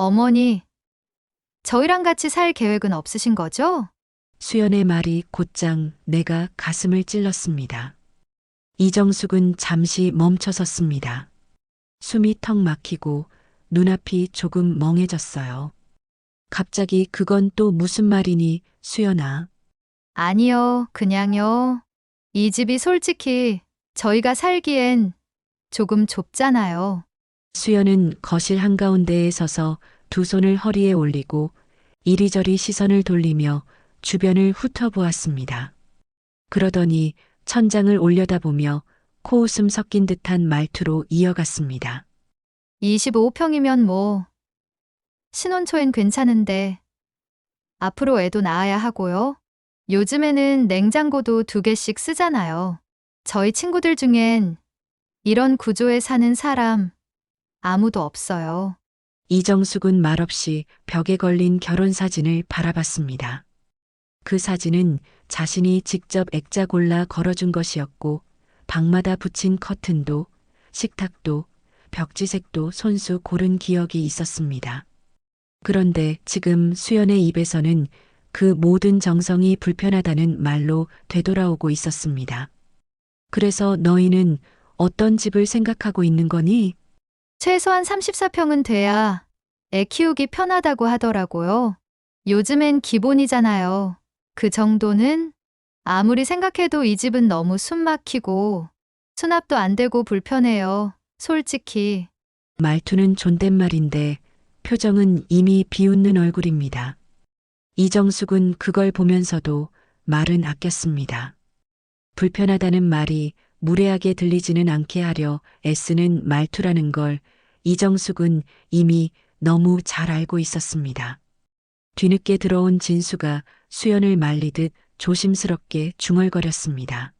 어머니, 저희랑 같이 살 계획은 없으신 거죠? 수연의 말이 곧장 내가 가슴을 찔렀습니다. 이정숙은 잠시 멈춰섰습니다. 숨이 턱 막히고 눈앞이 조금 멍해졌어요. 갑자기 그건 또 무슨 말이니, 수연아. 아니요, 그냥요. 이 집이 솔직히 저희가 살기엔 조금 좁잖아요. 수연은 거실 한가운데에 서서 두 손을 허리에 올리고 이리저리 시선을 돌리며 주변을 훑어보았습니다. 그러더니 천장을 올려다보며 코웃음 섞인 듯한 말투로 이어갔습니다. 25평이면 뭐, 신혼초엔 괜찮은데, 앞으로 애도 낳아야 하고요. 요즘에는 냉장고도 2개씩 쓰잖아요. 저희 친구들 중엔 이런 구조에 사는 사람 아무도 없어요. 이정숙은 말없이 벽에 걸린 결혼 사진을 바라봤습니다. 그 사진은 자신이 직접 액자 골라 걸어준 것이었고 방마다 붙인 커튼도 식탁도 벽지색도 손수 고른 기억이 있었습니다. 그런데 지금 수연의 입에서는 그 모든 정성이 불편하다는 말로 되돌아오고 있었습니다. 그래서 너희는 어떤 집을 생각하고 있는 거니? 최소한 34평은 돼야 애 키우기 편하다고 하더라고요. 요즘엔 기본이잖아요. 그 정도는 아무리 생각해도 이 집은 너무 숨 막히고 수납도 안 되고 불편해요. 솔직히. 말투는 존댓말인데 표정은 이미 비웃는 얼굴입니다. 이정숙은 그걸 보면서도 말은 아꼈습니다. 불편하다는 말이 무례하게 들리지는 않게 하려 애쓰는 말투라는 걸 이정숙은 이미 너무 잘 알고 있었습니다. 뒤늦게 들어온 진수가 수연을 말리듯 조심스럽게 중얼거렸습니다.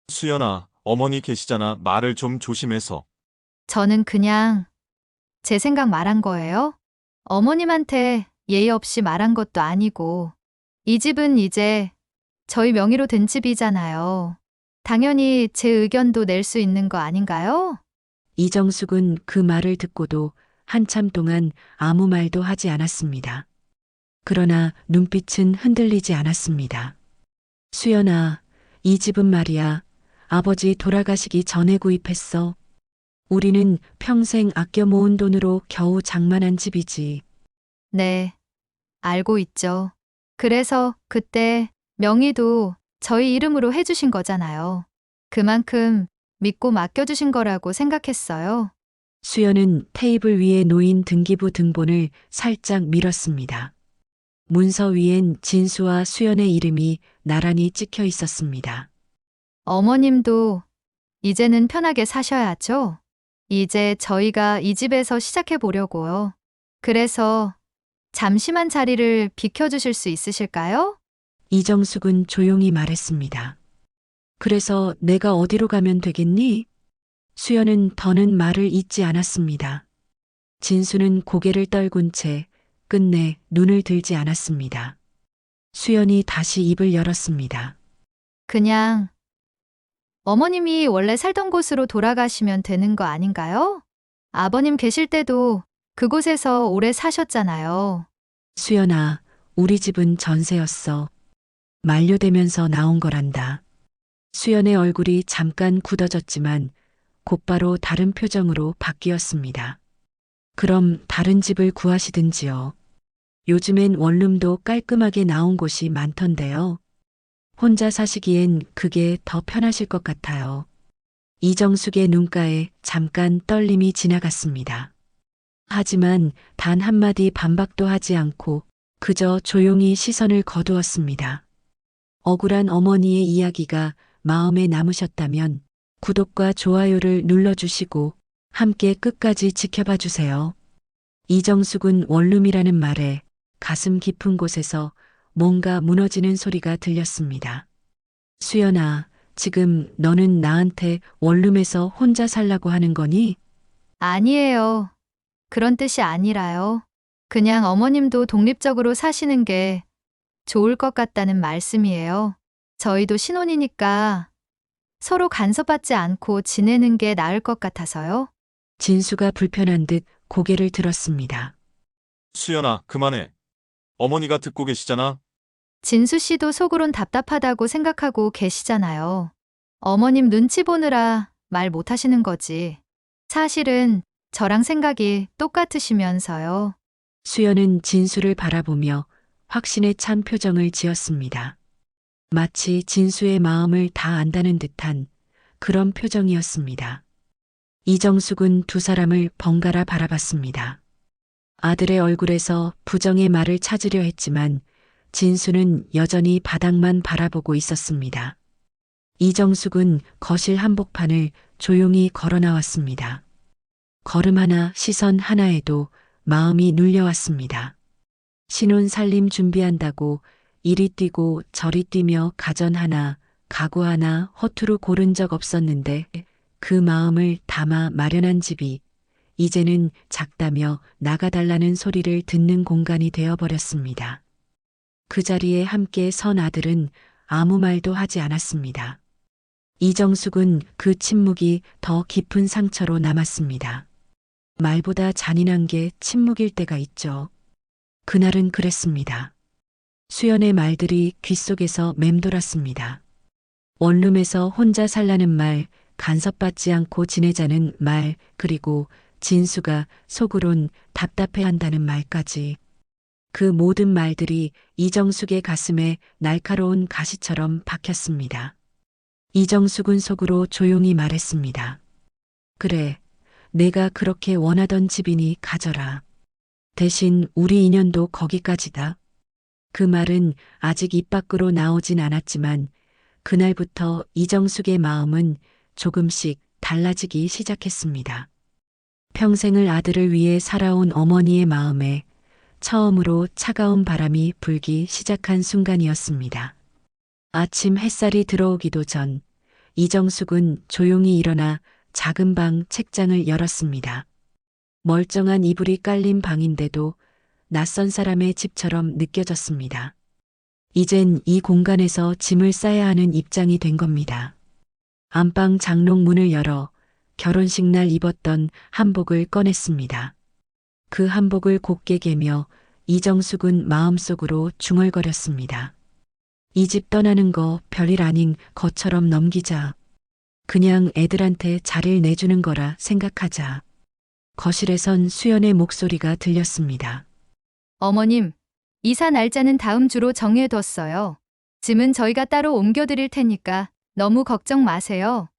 수연아, 어머니 계시잖아. 말을 좀 조심해서. 저는 그냥 제 생각 말한 거예요. 어머님한테 예의 없이 말한 것도 아니고 이 집은 이제 저희 명의로 된 집이잖아요. 당연히 제 의견도 낼 수 있는 거 아닌가요? 이정숙은 그 말을 듣고도 한참 동안 아무 말도 하지 않았습니다. 그러나 눈빛은 흔들리지 않았습니다. 수연아, 이 집은 말이야. 아버지 돌아가시기 전에 구입했어. 우리는 평생 아껴 모은 돈으로 겨우 장만한 집이지. 네, 알고 있죠. 그래서 그때 명의도 저희 이름으로 해주신 거잖아요. 그만큼 믿고 맡겨주신 거라고 생각했어요. 수연은 테이블 위에 놓인 등기부 등본을 살짝 밀었습니다. 문서 위엔 진수와 수연의 이름이 나란히 찍혀 있었습니다. 어머님도 이제는 편하게 사셔야죠. 이제 저희가 이 집에서 시작해 보려고요. 그래서 잠시만 자리를 비켜주실 수 있으실까요? 이정숙은 조용히 말했습니다. 그래서 내가 어디로 가면 되겠니? 수연은 더는 말을 잇지 않았습니다. 진수는 고개를 떨군 채 끝내 눈을 들지 않았습니다. 수연이 다시 입을 열었습니다. 그냥 어머님이 원래 살던 곳으로 돌아가시면 되는 거 아닌가요? 아버님 계실 때도 그곳에서 오래 사셨잖아요. 수연아, 우리 집은 전세였어. 만료되면서 나온 거란다. 수연의 얼굴이 잠깐 굳어졌지만 곧바로 다른 표정으로 바뀌었습니다. 그럼 다른 집을 구하시든지요. 요즘엔 원룸도 깔끔하게 나온 곳이 많던데요. 혼자 사시기엔 그게 더 편하실 것 같아요. 이정숙의 눈가에 잠깐 떨림이 지나갔습니다. 하지만 단 한마디 반박도 하지 않고 그저 조용히 시선을 거두었습니다. 억울한 어머니의 이야기가 마음에 남으셨다면 구독과 좋아요를 눌러주시고 함께 끝까지 지켜봐 주세요. 이정숙은 원룸이라는 말에 가슴 깊은 곳에서 뭔가 무너지는 소리가 들렸습니다. 수연아, 지금 너는 나한테 원룸에서 혼자 살라고 하는 거니? 아니에요. 그런 뜻이 아니라요. 그냥 어머님도 독립적으로 사시는 게 좋을 것 같다는 말씀이에요. 저희도 신혼이니까 서로 간섭받지 않고 지내는 게 나을 것 같아서요. 진수가 불편한 듯 고개를 들었습니다. 수연아, 그만해. 어머니가 듣고 계시잖아. 진수 씨도 속으론 답답하다고 생각하고 계시잖아요. 어머님 눈치 보느라 말 못 하시는 거지. 사실은 저랑 생각이 똑같으시면서요. 수연은 진수를 바라보며 확신에 찬 표정을 지었습니다. 마치 진수의 마음을 다 안다는 듯한 그런 표정이었습니다. 이정숙은 두 사람을 번갈아 바라봤습니다. 아들의 얼굴에서 부정의 말을 찾으려 했지만 진수는 여전히 바닥만 바라보고 있었습니다. 이정숙은 거실 한복판을 조용히 걸어 나왔습니다. 걸음 하나, 시선 하나에도 마음이 눌려왔습니다. 신혼 살림 준비한다고 이리 뛰고 저리 뛰며 가전 하나, 가구 하나 허투루 고른 적 없었는데 그 마음을 담아 마련한 집이 이제는 작다며 나가달라는 소리를 듣는 공간이 되어버렸습니다. 그 자리에 함께 선 아들은 아무 말도 하지 않았습니다. 이정숙은 그 침묵이 더 깊은 상처로 남았습니다. 말보다 잔인한 게 침묵일 때가 있죠. 그날은 그랬습니다. 수연의 말들이 귓속에서 맴돌았습니다. 원룸에서 혼자 살라는 말, 간섭받지 않고 지내자는 말, 그리고 진수가 속으론 답답해한다는 말까지. 그 모든 말들이 이정숙의 가슴에 날카로운 가시처럼 박혔습니다. 이정숙은 속으로 조용히 말했습니다. 그래, 내가 그렇게 원하던 집이니 가져라. 대신 우리 인연도 거기까지다. 그 말은 아직 입 밖으로 나오진 않았지만 그날부터 이정숙의 마음은 조금씩 달라지기 시작했습니다. 평생을 아들을 위해 살아온 어머니의 마음에 처음으로 차가운 바람이 불기 시작한 순간이었습니다. 아침 햇살이 들어오기도 전 이정숙은 조용히 일어나 작은 방 책장을 열었습니다. 멀쩡한 이불이 깔린 방인데도 낯선 사람의 집처럼 느껴졌습니다. 이젠 이 공간에서 짐을 싸야 하는 입장이 된 겁니다. 안방 장롱 문을 열어 결혼식 날 입었던 한복을 꺼냈습니다. 그 한복을 곱게 개며 이정숙은 마음속으로 중얼거렸습니다. 이 집 떠나는 거 별일 아닌 것처럼 넘기자. 그냥 애들한테 자리를 내주는 거라 생각하자. 거실에선 수연의 목소리가 들렸습니다. 어머님, 이사 날짜는 다음 주로 정해뒀어요. 짐은 저희가 따로 옮겨드릴 테니까 너무 걱정 마세요.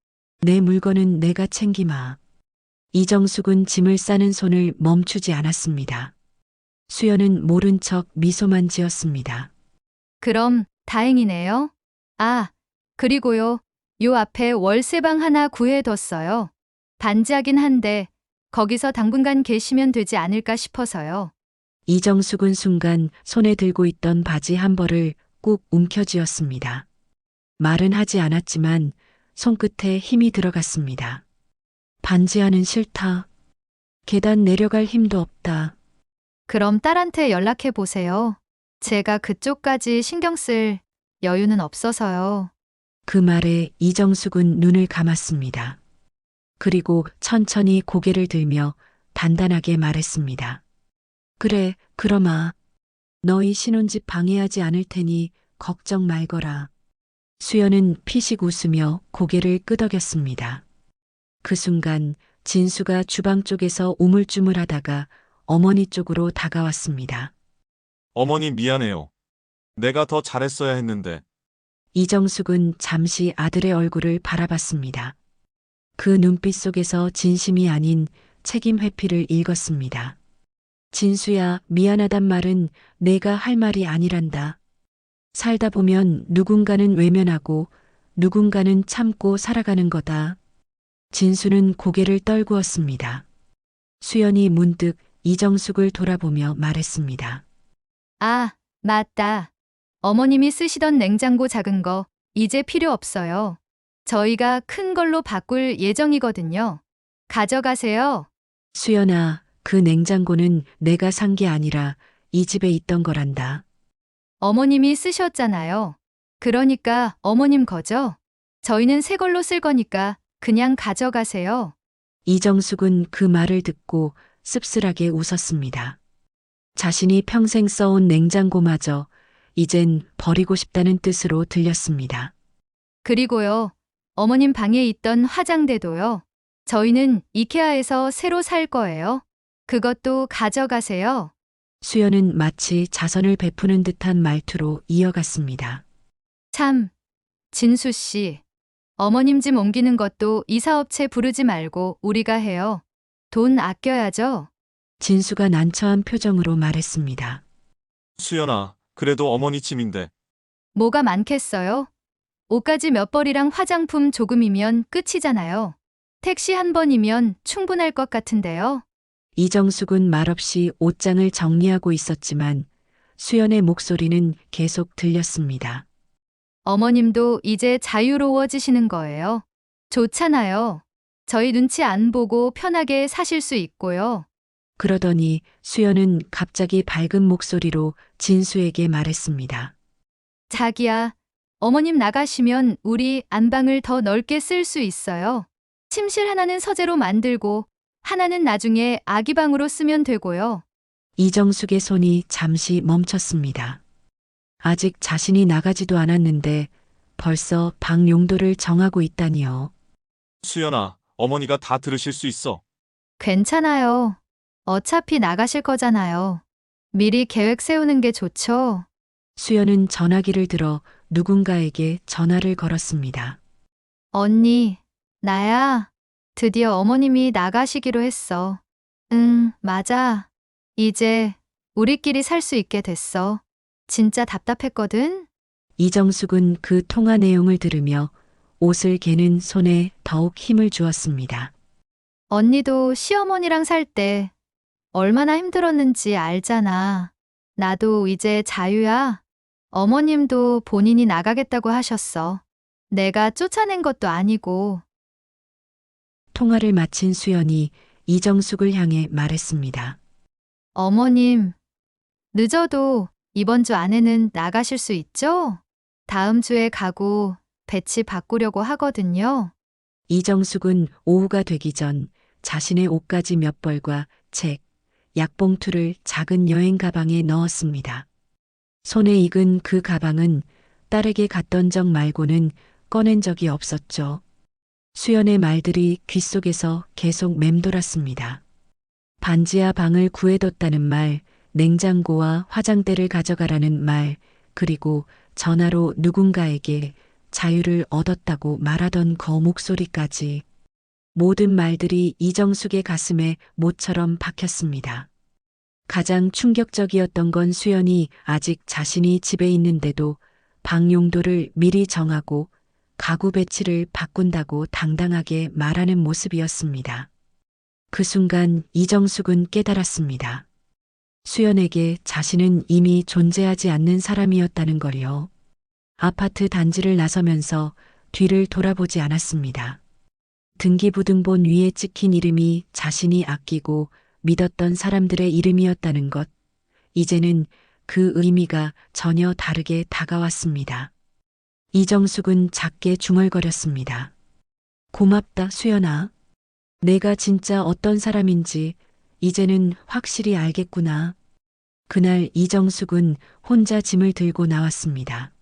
내 물건은 내가 챙기마. 이정숙은 짐을 싸는 손을 멈추지 않았습니다. 수연은 모른 척 미소만 지었습니다. 그럼 다행이네요. 아, 그리고요. 요 앞에 월세방 하나 구해뒀어요. 반지하긴 한데 거기서 당분간 계시면 되지 않을까 싶어서요. 이정숙은 순간 손에 들고 있던 바지 한 벌을 꾹 움켜쥐었습니다. 말은 하지 않았지만 손끝에 힘이 들어갔습니다. 반지하는 싫다. 계단 내려갈 힘도 없다. 그럼 딸한테 연락해 보세요. 제가 그쪽까지 신경 쓸 여유는 없어서요. 그 말에 이정숙은 눈을 감았습니다. 그리고 천천히 고개를 들며 단단하게 말했습니다. 그래, 그러마. 너희 신혼집 방해하지 않을 테니 걱정 말거라. 수연은 피식 웃으며 고개를 끄덕였습니다. 그 순간 진수가 주방 쪽에서 우물쭈물하다가 어머니 쪽으로 다가왔습니다. 어머니 미안해요. 내가 더 잘했어야 했는데. 이정숙은 잠시 아들의 얼굴을 바라봤습니다. 그 눈빛 속에서 진심이 아닌 책임 회피를 읽었습니다. 진수야, 미안하단 말은 내가 할 말이 아니란다. 살다 보면 누군가는 외면하고 누군가는 참고 살아가는 거다. 진수는 고개를 떨구었습니다. 수연이 문득 이정숙을 돌아보며 말했습니다. 아, 맞다. 어머님이 쓰시던 냉장고 작은 거 이제 필요 없어요. 저희가 큰 걸로 바꿀 예정이거든요. 가져가세요. 수연아, 그 냉장고는 내가 산 게 아니라 이 집에 있던 거란다. 어머님이 쓰셨잖아요. 그러니까 어머님 거죠? 저희는 새 걸로 쓸 거니까 그냥 가져가세요. 이정숙은 그 말을 듣고 씁쓸하게 웃었습니다. 자신이 평생 써온 냉장고마저 이젠 버리고 싶다는 뜻으로 들렸습니다. 그리고요, 어머님 방에 있던 화장대도요. 저희는 이케아에서 새로 살 거예요. 그것도 가져가세요. 수연은 마치 자선을 베푸는 듯한 말투로 이어갔습니다. 참, 진수 씨. 어머님 짐 옮기는 것도 이사업체 부르지 말고 우리가 해요. 돈 아껴야죠. 진수가 난처한 표정으로 말했습니다. 수연아, 그래도 어머니 짐인데. 뭐가 많겠어요? 옷가지 몇 벌이랑 화장품 조금이면 끝이잖아요. 택시 한 번이면 충분할 것 같은데요. 이정숙은 말없이 옷장을 정리하고 있었지만 수연의 목소리는 계속 들렸습니다. 어머님도 이제 자유로워지시는 거예요. 좋잖아요. 저희 눈치 안 보고 편하게 사실 수 있고요. 그러더니 수연은 갑자기 밝은 목소리로 진수에게 말했습니다. 자기야, 어머님 나가시면 우리 안방을 더 넓게 쓸 수 있어요. 침실 하나는 서재로 만들고 하나는 나중에 아기 방으로 쓰면 되고요. 이정숙의 손이 잠시 멈췄습니다. 아직 자신이 나가지도 않았는데 벌써 방 용도를 정하고 있다니요. 수연아, 어머니가 다 들으실 수 있어. 괜찮아요. 어차피 나가실 거잖아요. 미리 계획 세우는 게 좋죠. 수연은 전화기를 들어 누군가에게 전화를 걸었습니다. 언니, 나야. 드디어 어머님이 나가시기로 했어. 응, 맞아. 이제 우리끼리 살 수 있게 됐어. 진짜 답답했거든? 이정숙은 그 통화 내용을 들으며 옷을 개는 손에 더욱 힘을 주었습니다. 언니도 시어머니랑 살 때 얼마나 힘들었는지 알잖아. 나도 이제 자유야. 어머님도 본인이 나가겠다고 하셨어. 내가 쫓아낸 것도 아니고. 통화를 마친 수연이 이정숙을 향해 말했습니다. 어머님, 늦어도 이번 주 안에는 나가실 수 있죠? 다음 주에 가구 배치 바꾸려고 하거든요. 이정숙은 오후가 되기 전 자신의 옷가지 몇 벌과 책, 약봉투를 작은 여행 가방에 넣었습니다. 손에 익은 그 가방은 딸에게 갔던 적 말고는 꺼낸 적이 없었죠. 수연의 말들이 귓속에서 계속 맴돌았습니다. 반지하 방을 구해뒀다는 말, 냉장고와 화장대를 가져가라는 말, 그리고 전화로 누군가에게 자유를 얻었다고 말하던 거 목소리까지 모든 말들이 이정숙의 가슴에 모처럼 박혔습니다. 가장 충격적이었던 건 수연이 아직 자신이 집에 있는데도 방 용도를 미리 정하고 가구 배치를 바꾼다고 당당하게 말하는 모습이었습니다. 그 순간 이정숙은 깨달았습니다. 수연에게 자신은 이미 존재하지 않는 사람이었다는 걸요. 아파트 단지를 나서면서 뒤를 돌아보지 않았습니다. 등기부등본 위에 찍힌 이름이 자신이 아끼고 믿었던 사람들의 이름이었다는 것. 이제는 그 의미가 전혀 다르게 다가왔습니다. 이정숙은 작게 중얼거렸습니다. 고맙다, 수연아. 내가 진짜 어떤 사람인지 이제는 확실히 알겠구나. 그날 이정숙은 혼자 짐을 들고 나왔습니다.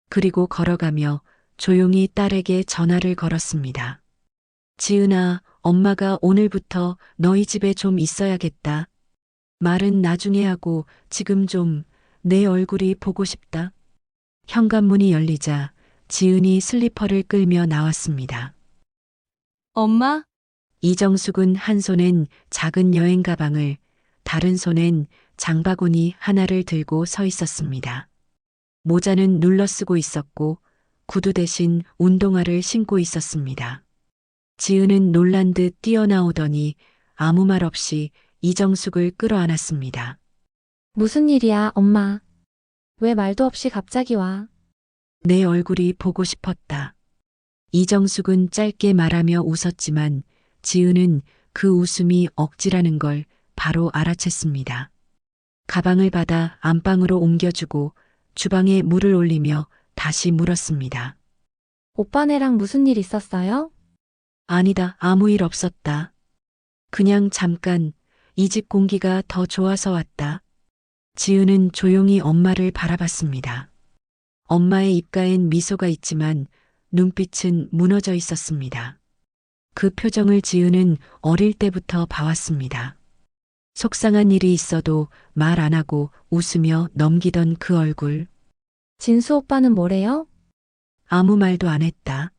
그리고 걸어가며 조용히 딸에게 전화를 걸었습니다. 지은아, 엄마가 오늘부터 너희 집에 좀 있어야겠다. 말은 나중에 하고 지금 좀 내 얼굴이 보고 싶다. 현관문이 열리자 지은이 슬리퍼를 끌며 나왔습니다. 엄마? 이정숙은 한 손엔 작은 여행 가방을, 다른 손엔 장바구니 하나를 들고 서 있었습니다. 모자는 눌러 쓰고 있었고 구두 대신 운동화를 신고 있었습니다. 지은은 놀란 듯 뛰어나오더니 아무 말 없이 이정숙을 끌어안았습니다. 무슨 일이야, 엄마? 왜 말도 없이 갑자기 와? 내 얼굴이 보고 싶었다. 이정숙은 짧게 말하며 웃었지만 지은은 그 웃음이 억지라는 걸 바로 알아챘습니다. 가방을 받아 안방으로 옮겨주고 주방에 물을 올리며 다시 물었습니다. 오빠네랑 무슨 일 있었어요? 아니다, 아무 일 없었다. 그냥 잠깐 이 집 공기가 더 좋아서 왔다. 지은은 조용히 엄마를 바라봤습니다. 엄마의 입가엔 미소가 있지만 눈빛은 무너져 있었습니다. 그 표정을 지은은 어릴 때부터 봐왔습니다. 속상한 일이 있어도 말 안 하고 웃으며 넘기던 그 얼굴. 진수 오빠는 뭐래요? 아무 말도 안 했다.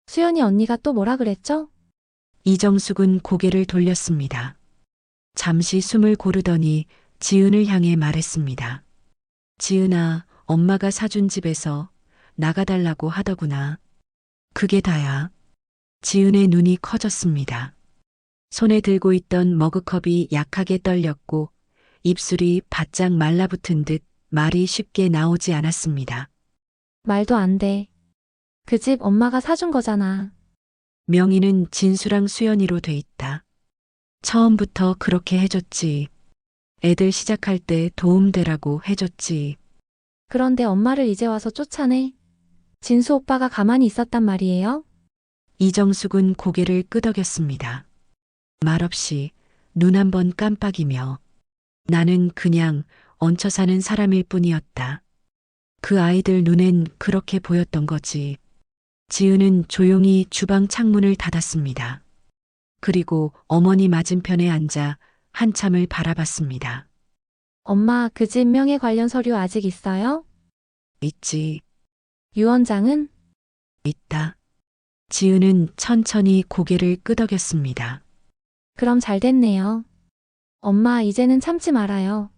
수연이 언니가 또 뭐라 그랬죠? 이정숙은 고개를 돌렸습니다. 잠시 숨을 고르더니 지은을 향해 말했습니다. 지은아, 엄마가 사준 집에서 나가달라고 하더구나. 그게 다야. 지은의 눈이 커졌습니다. 손에 들고 있던 머그컵이 약하게 떨렸고 입술이 바짝 말라붙은 듯 말이 쉽게 나오지 않았습니다. 말도 안 돼. 그 집 엄마가 사준 거잖아. 명의는 진수랑 수연이로 돼 있다. 처음부터 그렇게 해줬지. 애들 시작할 때 도움되라고 해줬지. 그런데 엄마를 이제 와서 쫓아내? 진수 오빠가 가만히 있었단 말이에요? 이정숙은 고개를 끄덕였습니다. 말없이 눈 한 번 깜빡이며 나는 그냥 얹혀 사는 사람일 뿐이었다. 그 아이들 눈엔 그렇게 보였던 거지. 지은은 조용히 주방 창문을 닫았습니다. 그리고 어머니 맞은편에 앉아 한참을 바라봤습니다. 엄마, 그 집 명예 관련 서류 아직 있어요? 있지, 유언장은? 있다. 지은은 천천히 고개를 끄덕였습니다. 그럼 잘 됐네요. 엄마, 이제는 참지 말아요.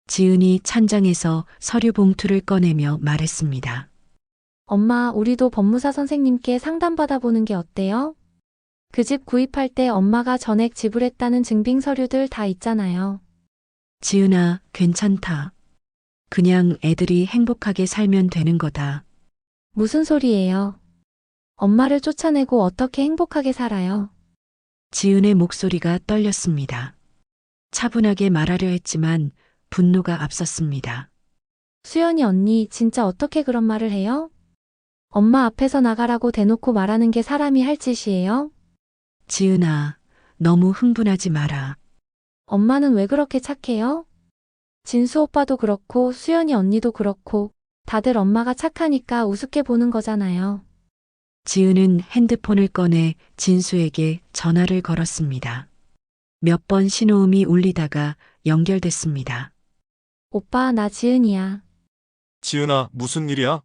지은이 찬장에서 서류 봉투를 꺼내며 말했습니다. 엄마, 우리도 법무사 선생님께 상담받아보는 게 어때요? 그 집 구입할 때 엄마가 전액 지불했다는 증빙 서류들 다 있잖아요. 지은아, 괜찮다. 그냥 애들이 행복하게 살면 되는 거다. 무슨 소리예요? 엄마를 쫓아내고 어떻게 행복하게 살아요? 지은의 목소리가 떨렸습니다. 차분하게 말하려 했지만 분노가 앞섰습니다. 수연이 언니, 진짜 어떻게 그런 말을 해요? 엄마 앞에서 나가라고 대놓고 말하는 게 사람이 할 짓이에요? 지은아, 너무 흥분하지 마라. 엄마는 왜 그렇게 착해요? 진수 오빠도 그렇고 수연이 언니도 그렇고 다들 엄마가 착하니까 우습게 보는 거잖아요. 지은은 핸드폰을 꺼내 진수에게 전화를 걸었습니다. 몇 번 신호음이 울리다가 연결됐습니다. 오빠, 나 지은이야. 지은아, 무슨 일이야?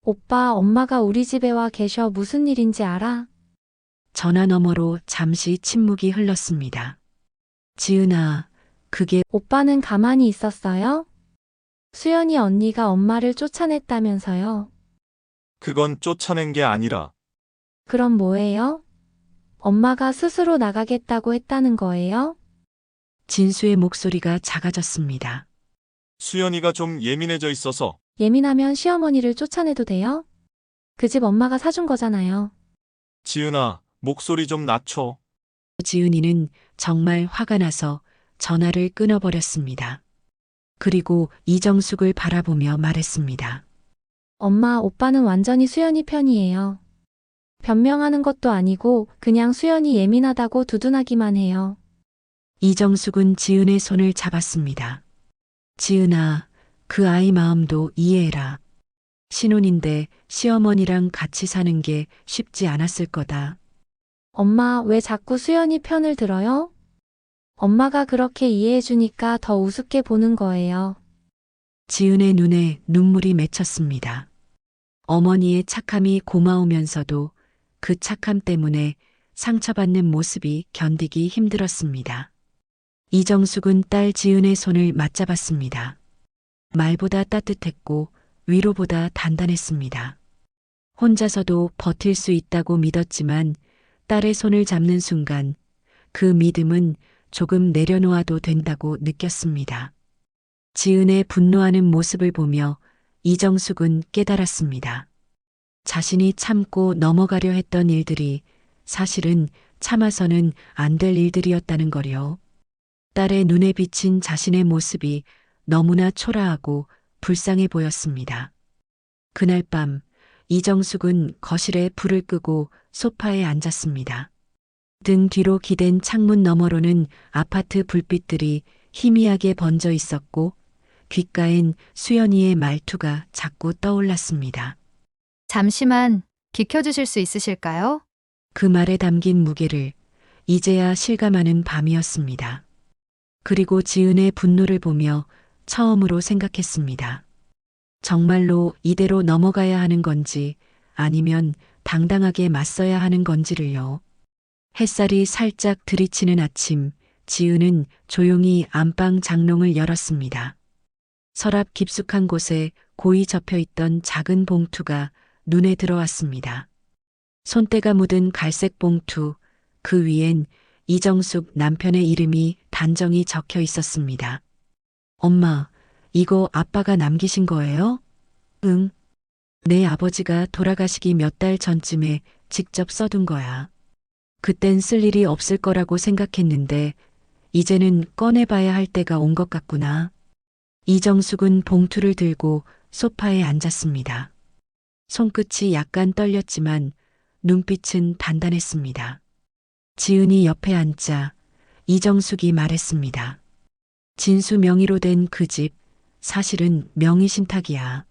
오빠, 엄마가 우리 집에 와 계셔. 무슨 일인지 알아? 전화 너머로 잠시 침묵이 흘렀습니다. 지은아, 그게 오빠는 가만히 있었어요? 수연이 언니가 엄마를 쫓아냈다면서요. 그건 쫓아낸 게 아니라 그럼 뭐예요? 엄마가 스스로 나가겠다고 했다는 거예요? 진수의 목소리가 작아졌습니다. 수연이가 좀 예민해져 있어서 예민하면 시어머니를 쫓아내도 돼요? 그 집 엄마가 사준 거잖아요. 지은아, 목소리 좀 낮춰. 지은이는 정말 화가 나서 전화를 끊어버렸습니다. 그리고 이정숙을 바라보며 말했습니다. 엄마, 오빠는 완전히 수연이 편이에요. 변명하는 것도 아니고 그냥 수연이 예민하다고 두둔하기만 해요. 이정숙은 지은의 손을 잡았습니다. 지은아, 그 아이 마음도 이해해라. 신혼인데 시어머니랑 같이 사는 게 쉽지 않았을 거다. 엄마, 왜 자꾸 수연이 편을 들어요? 엄마가 그렇게 이해해주니까 더 우습게 보는 거예요. 지은의 눈에 눈물이 맺혔습니다. 어머니의 착함이 고마우면서도 그 착함 때문에 상처받는 모습이 견디기 힘들었습니다. 이정숙은 딸 지은의 손을 맞잡았습니다. 말보다 따뜻했고 위로보다 단단했습니다. 혼자서도 버틸 수 있다고 믿었지만 딸의 손을 잡는 순간 그 믿음은 조금 내려놓아도 된다고 느꼈습니다. 지은의 분노하는 모습을 보며 이정숙은 깨달았습니다. 자신이 참고 넘어가려 했던 일들이 사실은 참아서는 안 될 일들이었다는 거요. 딸의 눈에 비친 자신의 모습이 너무나 초라하고 불쌍해 보였습니다. 그날 밤 이정숙은 거실에 불을 끄고 소파에 앉았습니다. 등 뒤로 기댄 창문 너머로는 아파트 불빛들이 희미하게 번져 있었고 귓가엔 수연이의 말투가 자꾸 떠올랐습니다. 잠시만 비켜주실 수 있으실까요? 그 말에 담긴 무게를 이제야 실감하는 밤이었습니다. 그리고 지은의 분노를 보며 처음으로 생각했습니다. 정말로 이대로 넘어가야 하는 건지 아니면 당당하게 맞서야 하는 건지를요. 햇살이 살짝 들이치는 아침, 지은은 조용히 안방 장롱을 열었습니다. 서랍 깊숙한 곳에 고이 접혀 있던 작은 봉투가 눈에 들어왔습니다. 손때가 묻은 갈색 봉투, 그 위엔 이정숙 남편의 이름이 단정히 적혀 있었습니다. 엄마, 이거 아빠가 남기신 거예요? 응. 내 아버지가 돌아가시기 몇 달 전쯤에 직접 써둔 거야. 그땐 쓸 일이 없을 거라고 생각했는데 이제는 꺼내봐야 할 때가 온 것 같구나. 이정숙은 봉투를 들고 소파에 앉았습니다. 손끝이 약간 떨렸지만 눈빛은 단단했습니다. 지은이 옆에 앉자 이정숙이 말했습니다. 진수 명의로 된 그 집, 사실은 명의 신탁이야.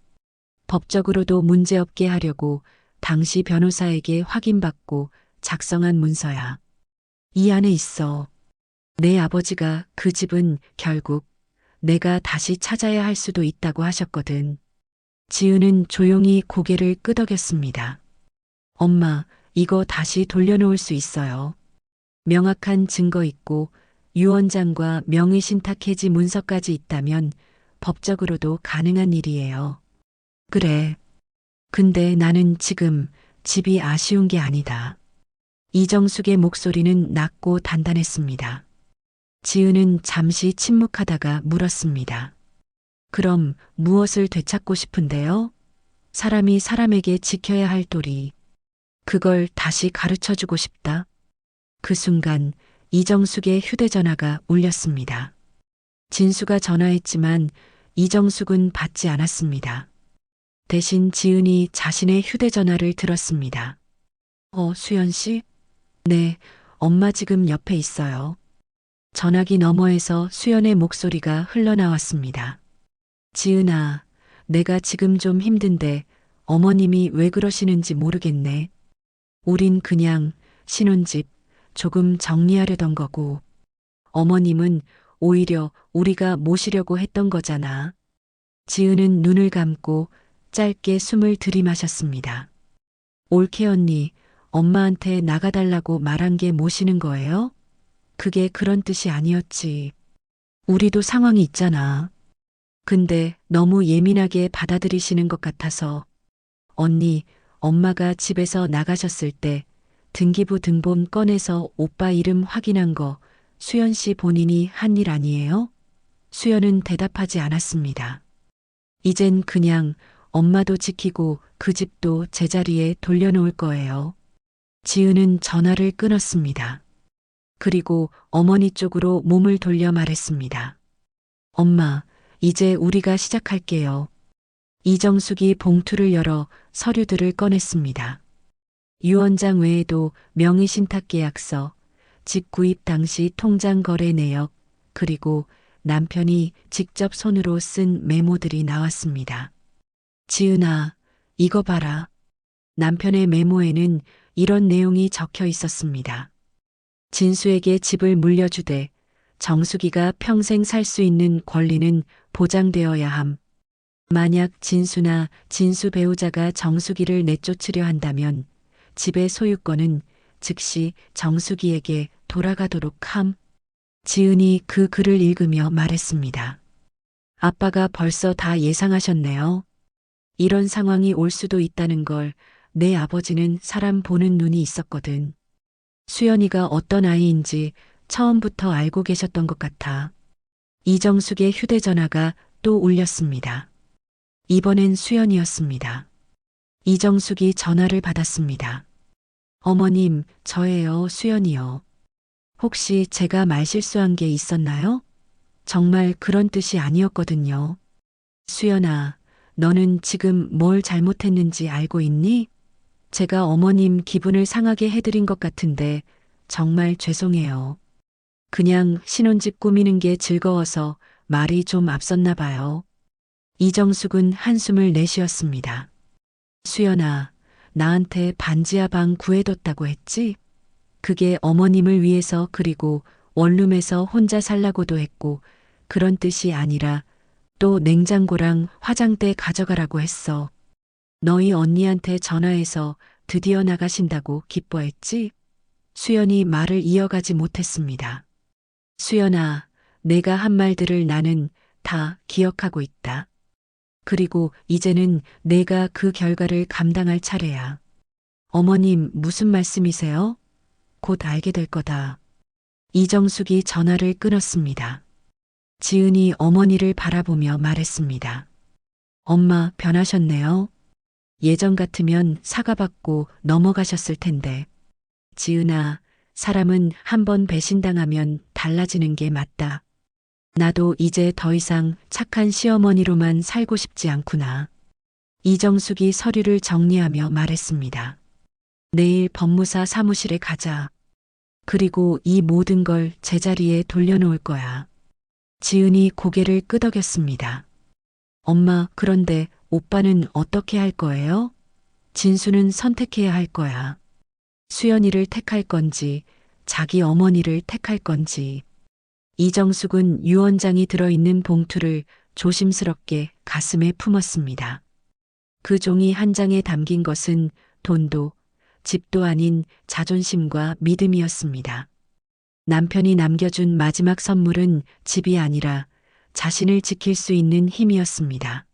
법적으로도 문제없게 하려고 당시 변호사에게 확인받고 작성한 문서야. 이 안에 있어. 내 아버지가 그 집은 결국 내가 다시 찾아야 할 수도 있다고 하셨거든. 지은은 조용히 고개를 끄덕였습니다. 엄마, 이거 다시 돌려놓을 수 있어요. 명확한 증거 있고 유언장과 명의신탁 해지 문서까지 있다면 법적으로도 가능한 일이에요. 그래. 근데 나는 지금 집이 아쉬운 게 아니다. 이정숙의 목소리는 낮고 단단했습니다. 지은은 잠시 침묵하다가 물었습니다. 그럼 무엇을 되찾고 싶은데요? 사람이 사람에게 지켜야 할 도리. 그걸 다시 가르쳐주고 싶다. 그 순간 이정숙의 휴대전화가 울렸습니다. 진수가 전화했지만 이정숙은 받지 않았습니다. 대신 지은이 자신의 휴대전화를 들었습니다. 수연 씨? 네, 엄마 지금 옆에 있어요. 전화기 너머에서 수연의 목소리가 흘러나왔습니다. 지은아, 내가 지금 좀 힘든데 어머님이 왜 그러시는지 모르겠네. 우린 그냥 신혼집 조금 정리하려던 거고 어머님은 오히려 우리가 모시려고 했던 거잖아. 지은은 눈을 감고 짧게 숨을 들이마셨습니다. 올케 언니, 엄마한테 나가달라고 말한 게 모시는 거예요? 그게 그런 뜻이 아니었지. 우리도 상황이 있잖아. 근데 너무 예민하게 받아들이시는 것 같아서. 언니, 엄마가 집에서 나가셨을 때 등기부 등본 꺼내서 오빠 이름 확인한 거 수연 씨 본인이 한 일 아니에요? 수연은 대답하지 않았습니다. 이젠 그냥 엄마도 지키고 그 집도 제자리에 돌려놓을 거예요. 지은은 전화를 끊었습니다. 그리고 어머니 쪽으로 몸을 돌려 말했습니다. 엄마, 이제 우리가 시작할게요. 이정숙이 봉투를 열어 서류들을 꺼냈습니다. 유언장 외에도 명의신탁계약서, 집 구입 당시 통장 거래 내역, 그리고 남편이 직접 손으로 쓴 메모들이 나왔습니다. 지은아, 이거 봐라. 남편의 메모에는 이런 내용이 적혀 있었습니다. 진수에게 집을 물려주되 정숙이가 평생 살 수 있는 권리는 보장되어야 함. 만약 진수나 진수 배우자가 정숙이를 내쫓으려 한다면 집의 소유권은 즉시 정숙이에게 돌아가도록 함. 지은이 그 글을 읽으며 말했습니다. 아빠가 벌써 다 예상하셨네요. 이런 상황이 올 수도 있다는 걸 내 아버지는 사람 보는 눈이 있었거든. 수연이가 어떤 아이인지 처음부터 알고 계셨던 것 같아. 이정숙의 휴대전화가 또 울렸습니다. 이번엔 수연이었습니다. 이정숙이 전화를 받았습니다. 어머님, 저예요, 수연이요. 혹시 제가 말실수한 게 있었나요? 정말 그런 뜻이 아니었거든요. 수연아, 너는 지금 뭘 잘못했는지 알고 있니? 제가 어머님 기분을 상하게 해드린 것 같은데 정말 죄송해요. 그냥 신혼집 꾸미는 게 즐거워서 말이 좀 앞섰나 봐요. 이정숙은 한숨을 내쉬었습니다. 수연아, 나한테 반지하 방 구해뒀다고 했지? 그게 어머님을 위해서 그리고 원룸에서 혼자 살라고도 했고 그런 뜻이 아니라 또 냉장고랑 화장대 가져가라고 했어. 너희 언니한테 전화해서 드디어 나가신다고 기뻐했지? 수연이 말을 이어가지 못했습니다. 수연아, 내가 한 말들을 나는 다 기억하고 있다. 그리고 이제는 내가 그 결과를 감당할 차례야. 어머님, 무슨 말씀이세요? 곧 알게 될 거다. 이정숙이 전화를 끊었습니다. 지은이 어머니를 바라보며 말했습니다. 엄마, 변하셨네요. 예전 같으면 사과받고 넘어가셨을 텐데. 지은아, 사람은 한번 배신당하면 달라지는 게 맞다. 나도 이제 더 이상 착한 시어머니로만 살고 싶지 않구나. 이정숙이 서류를 정리하며 말했습니다. 내일 법무사 사무실에 가자. 그리고 이 모든 걸 제자리에 돌려놓을 거야. 지은이 고개를 끄덕였습니다. 엄마, 그런데 오빠는 어떻게 할 거예요? 진수는 선택해야 할 거야. 수연이를 택할 건지, 자기 어머니를 택할 건지. 이정숙은 유언장이 들어있는 봉투를 조심스럽게 가슴에 품었습니다. 그 종이 한 장에 담긴 것은 돈도 집도 아닌 자존심과 믿음이었습니다. 남편이 남겨준 마지막 선물은 집이 아니라 자신을 지킬 수 있는 힘이었습니다.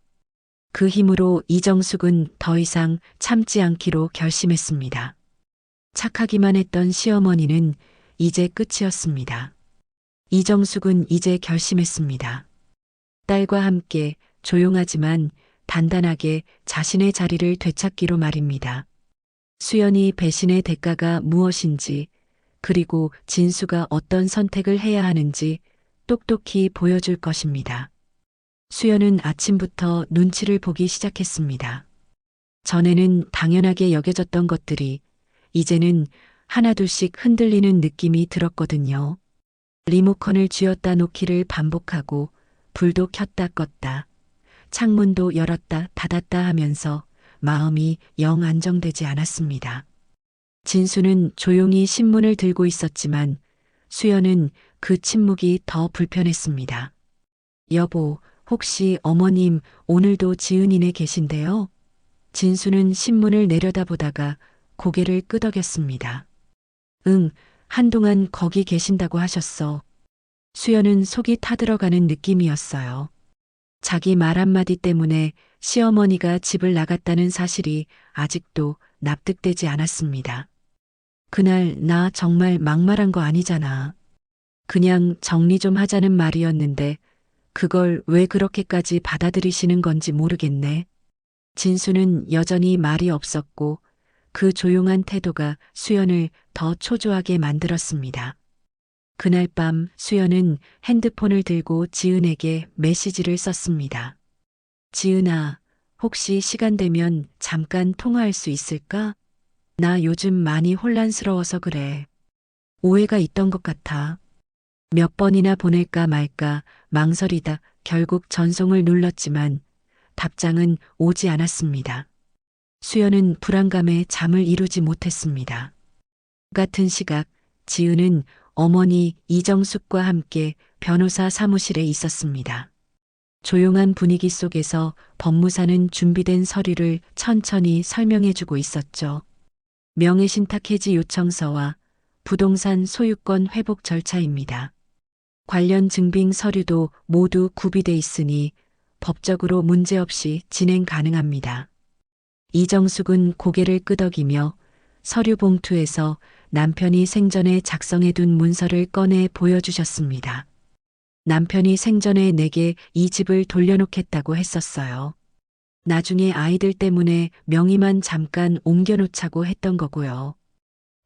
그 힘으로 이정숙은 더 이상 참지 않기로 결심했습니다. 착하기만 했던 시어머니는 이제 끝이었습니다. 이정숙은 이제 결심했습니다. 딸과 함께 조용하지만 단단하게 자신의 자리를 되찾기로 말입니다. 수연이 배신의 대가가 무엇인지, 그리고 진수가 어떤 선택을 해야 하는지 똑똑히 보여줄 것입니다. 수연은 아침부터 눈치를 보기 시작했습니다. 전에는 당연하게 여겨졌던 것들이 이제는 하나둘씩 흔들리는 느낌이 들었거든요. 리모컨을 쥐었다 놓기를 반복하고 불도 켰다 껐다, 창문도 열었다 닫았다 하면서 마음이 영 안정되지 않았습니다. 진수는 조용히 신문을 들고 있었지만 수연은 그 침묵이 더 불편했습니다. 여보, 혹시 어머님 오늘도 지은이네 계신데요? 진수는 신문을 내려다보다가 고개를 끄덕였습니다. 응, 한동안 거기 계신다고 하셨어. 수연은 속이 타들어가는 느낌이었어요. 자기 말 한마디 때문에 시어머니가 집을 나갔다는 사실이 아직도 납득되지 않았습니다. 그날 나 정말 막말한 거 아니잖아. 그냥 정리 좀 하자는 말이었는데 그걸 왜 그렇게까지 받아들이시는 건지 모르겠네. 진수는 여전히 말이 없었고 그 조용한 태도가 수연을 더 초조하게 만들었습니다. 그날 밤 수연은 핸드폰을 들고 지은에게 메시지를 썼습니다. 지은아, 혹시 시간 되면 잠깐 통화할 수 있을까? 나 요즘 많이 혼란스러워서 그래. 오해가 있던 것 같아. 몇 번이나 보낼까 말까 망설이다 결국 전송을 눌렀지만 답장은 오지 않았습니다. 수연은 불안감에 잠을 이루지 못했습니다. 같은 시각 지은은 어머니 이정숙과 함께 변호사 사무실에 있었습니다. 조용한 분위기 속에서 법무사는 준비된 서류를 천천히 설명해주고 있었죠. 명예신탁 해지 요청서와 부동산 소유권 회복 절차입니다. 관련 증빙 서류도 모두 구비돼 있으니 법적으로 문제없이 진행 가능합니다. 이정숙은 고개를 끄덕이며 서류 봉투에서 남편이 생전에 작성해둔 문서를 꺼내 보여주셨습니다. 남편이 생전에 내게 이 집을 돌려놓겠다고 했었어요. 나중에 아이들 때문에 명의만 잠깐 옮겨놓자고 했던 거고요.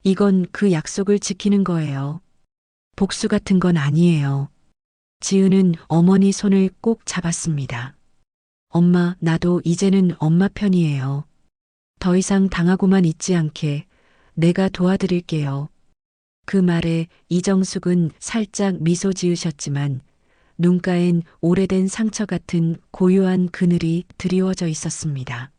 이건 그 약속을 지키는 거예요. 복수 같은 건 아니에요. 지은은 어머니 손을 꼭 잡았습니다. 엄마, 나도 이제는 엄마 편이에요. 더 이상 당하고만 있지 않게 내가 도와드릴게요. 그 말에 이정숙은 살짝 미소 지으셨지만 눈가엔 오래된 상처 같은 고요한 그늘이 드리워져 있었습니다.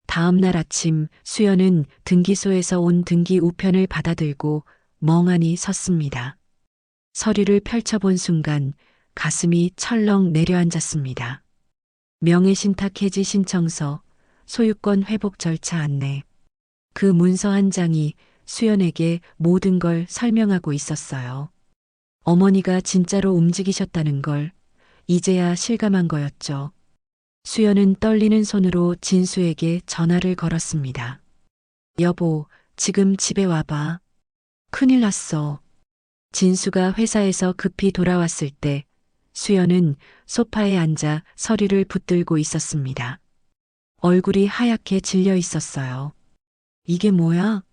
다음 날 아침 수연은 등기소에서 온 등기 우편을 받아들고 멍하니 섰습니다. 서류를 펼쳐본 순간 가슴이 철렁 내려앉았습니다. 명예신탁 해지 신청서, 소유권 회복 절차 안내. 그 문서 한 장이 수연에게 모든 걸 설명하고 있었어요. 어머니가 진짜로 움직이셨다는 걸 이제야 실감한 거였죠. 수연은 떨리는 손으로 진수에게 전화를 걸었습니다. 여보, 지금 집에 와봐. 큰일 났어. 진수가 회사에서 급히 돌아왔을 때 수연은 소파에 앉아 서류를 붙들고 있었습니다. 얼굴이 하얗게 질려 있었어요. 이게 뭐야?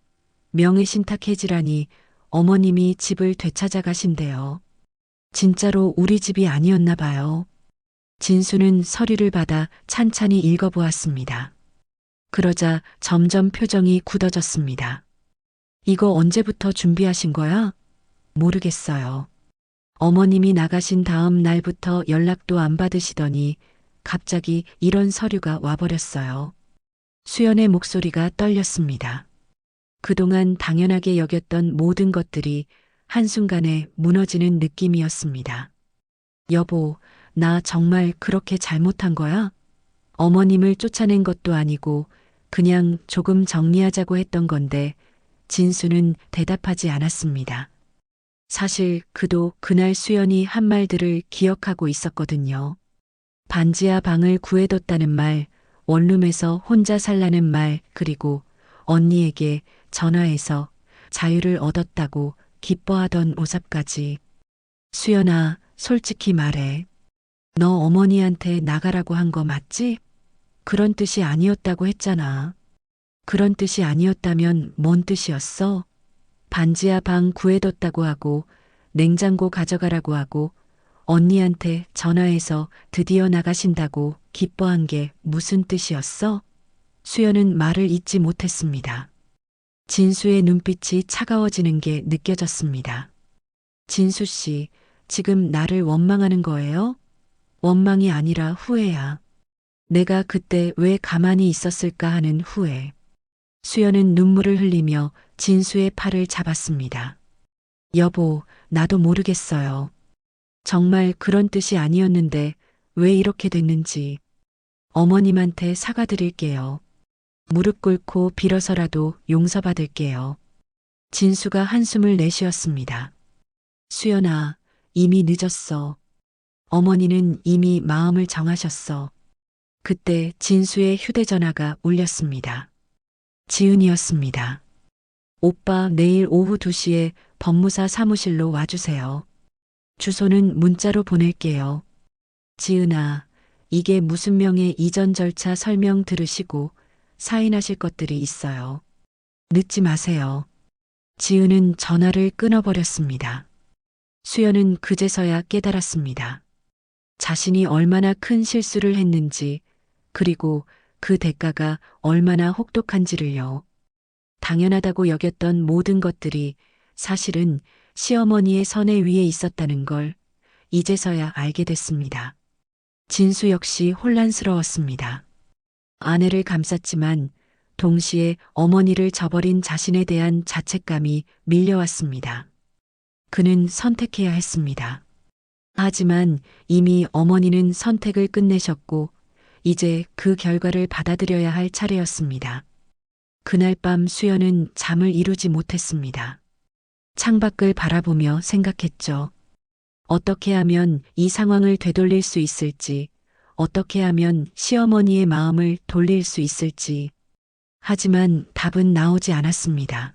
명예신탁 해지라니 어머님이 집을 되찾아 가신대요. 진짜로 우리 집이 아니었나 봐요. 진수는 서류를 받아 찬찬히 읽어보았습니다. 그러자 점점 표정이 굳어졌습니다. 이거 언제부터 준비하신 거야? 모르겠어요. 어머님이 나가신 다음 날부터 연락도 안 받으시더니 갑자기 이런 서류가 와버렸어요. 수연의 목소리가 떨렸습니다. 그동안 당연하게 여겼던 모든 것들이 한순간에 무너지는 느낌이었습니다. 여보, 나 정말 그렇게 잘못한 거야? 어머님을 쫓아낸 것도 아니고 그냥 조금 정리하자고 했던 건데 진수는 대답하지 않았습니다. 사실 그도 그날 수연이 한 말들을 기억하고 있었거든요. 반지하 방을 구해뒀다는 말, 원룸에서 혼자 살라는 말, 그리고 언니에게 전화해서 자유를 얻었다고 기뻐하던 오삽까지. 수연아, 솔직히 말해. 너 어머니한테 나가라고 한 거 맞지? 그런 뜻이 아니었다고 했잖아. 그런 뜻이 아니었다면 뭔 뜻이었어? 반지하 방 구해뒀다고 하고 냉장고 가져가라고 하고 언니한테 전화해서 드디어 나가신다고 기뻐한 게 무슨 뜻이었어? 수연은 말을 잇지 못했습니다. 진수의 눈빛이 차가워지는 게 느껴졌습니다. 진수 씨, 지금 나를 원망하는 거예요? 원망이 아니라 후회야. 내가 그때 왜 가만히 있었을까 하는 후회. 수연은 눈물을 흘리며 진수의 팔을 잡았습니다. 여보, 나도 모르겠어요. 정말 그런 뜻이 아니었는데 왜 이렇게 됐는지. 어머님한테 사과드릴게요. 무릎 꿇고 빌어서라도 용서받을게요. 진수가 한숨을 내쉬었습니다. 수연아, 이미 늦었어. 어머니는 이미 마음을 정하셨어. 그때 진수의 휴대전화가 울렸습니다. 지은이었습니다. 오빠, 내일 오후 2시에 법무사 사무실로 와주세요. 주소는 문자로 보낼게요. 지은아, 이게 무슨 명의 이전 절차 설명 들으시고 사인하실 것들이 있어요. 늦지 마세요. 지은은 전화를 끊어버렸습니다. 수연은 그제서야 깨달았습니다. 자신이 얼마나 큰 실수를 했는지, 그리고 그 대가가 얼마나 혹독한지를요. 당연하다고 여겼던 모든 것들이 사실은 시어머니의 선에 위에 있었다는 걸 이제서야 알게 됐습니다. 진수 역시 혼란스러웠습니다. 아내를 감쌌지만 동시에 어머니를 저버린 자신에 대한 자책감이 밀려왔습니다. 그는 선택해야 했습니다. 하지만 이미 어머니는 선택을 끝내셨고 이제 그 결과를 받아들여야 할 차례였습니다. 그날 밤 수연은 잠을 이루지 못했습니다. 창밖을 바라보며 생각했죠. 어떻게 하면 이 상황을 되돌릴 수 있을지, 어떻게 하면 시어머니의 마음을 돌릴 수 있을지. 하지만 답은 나오지 않았습니다.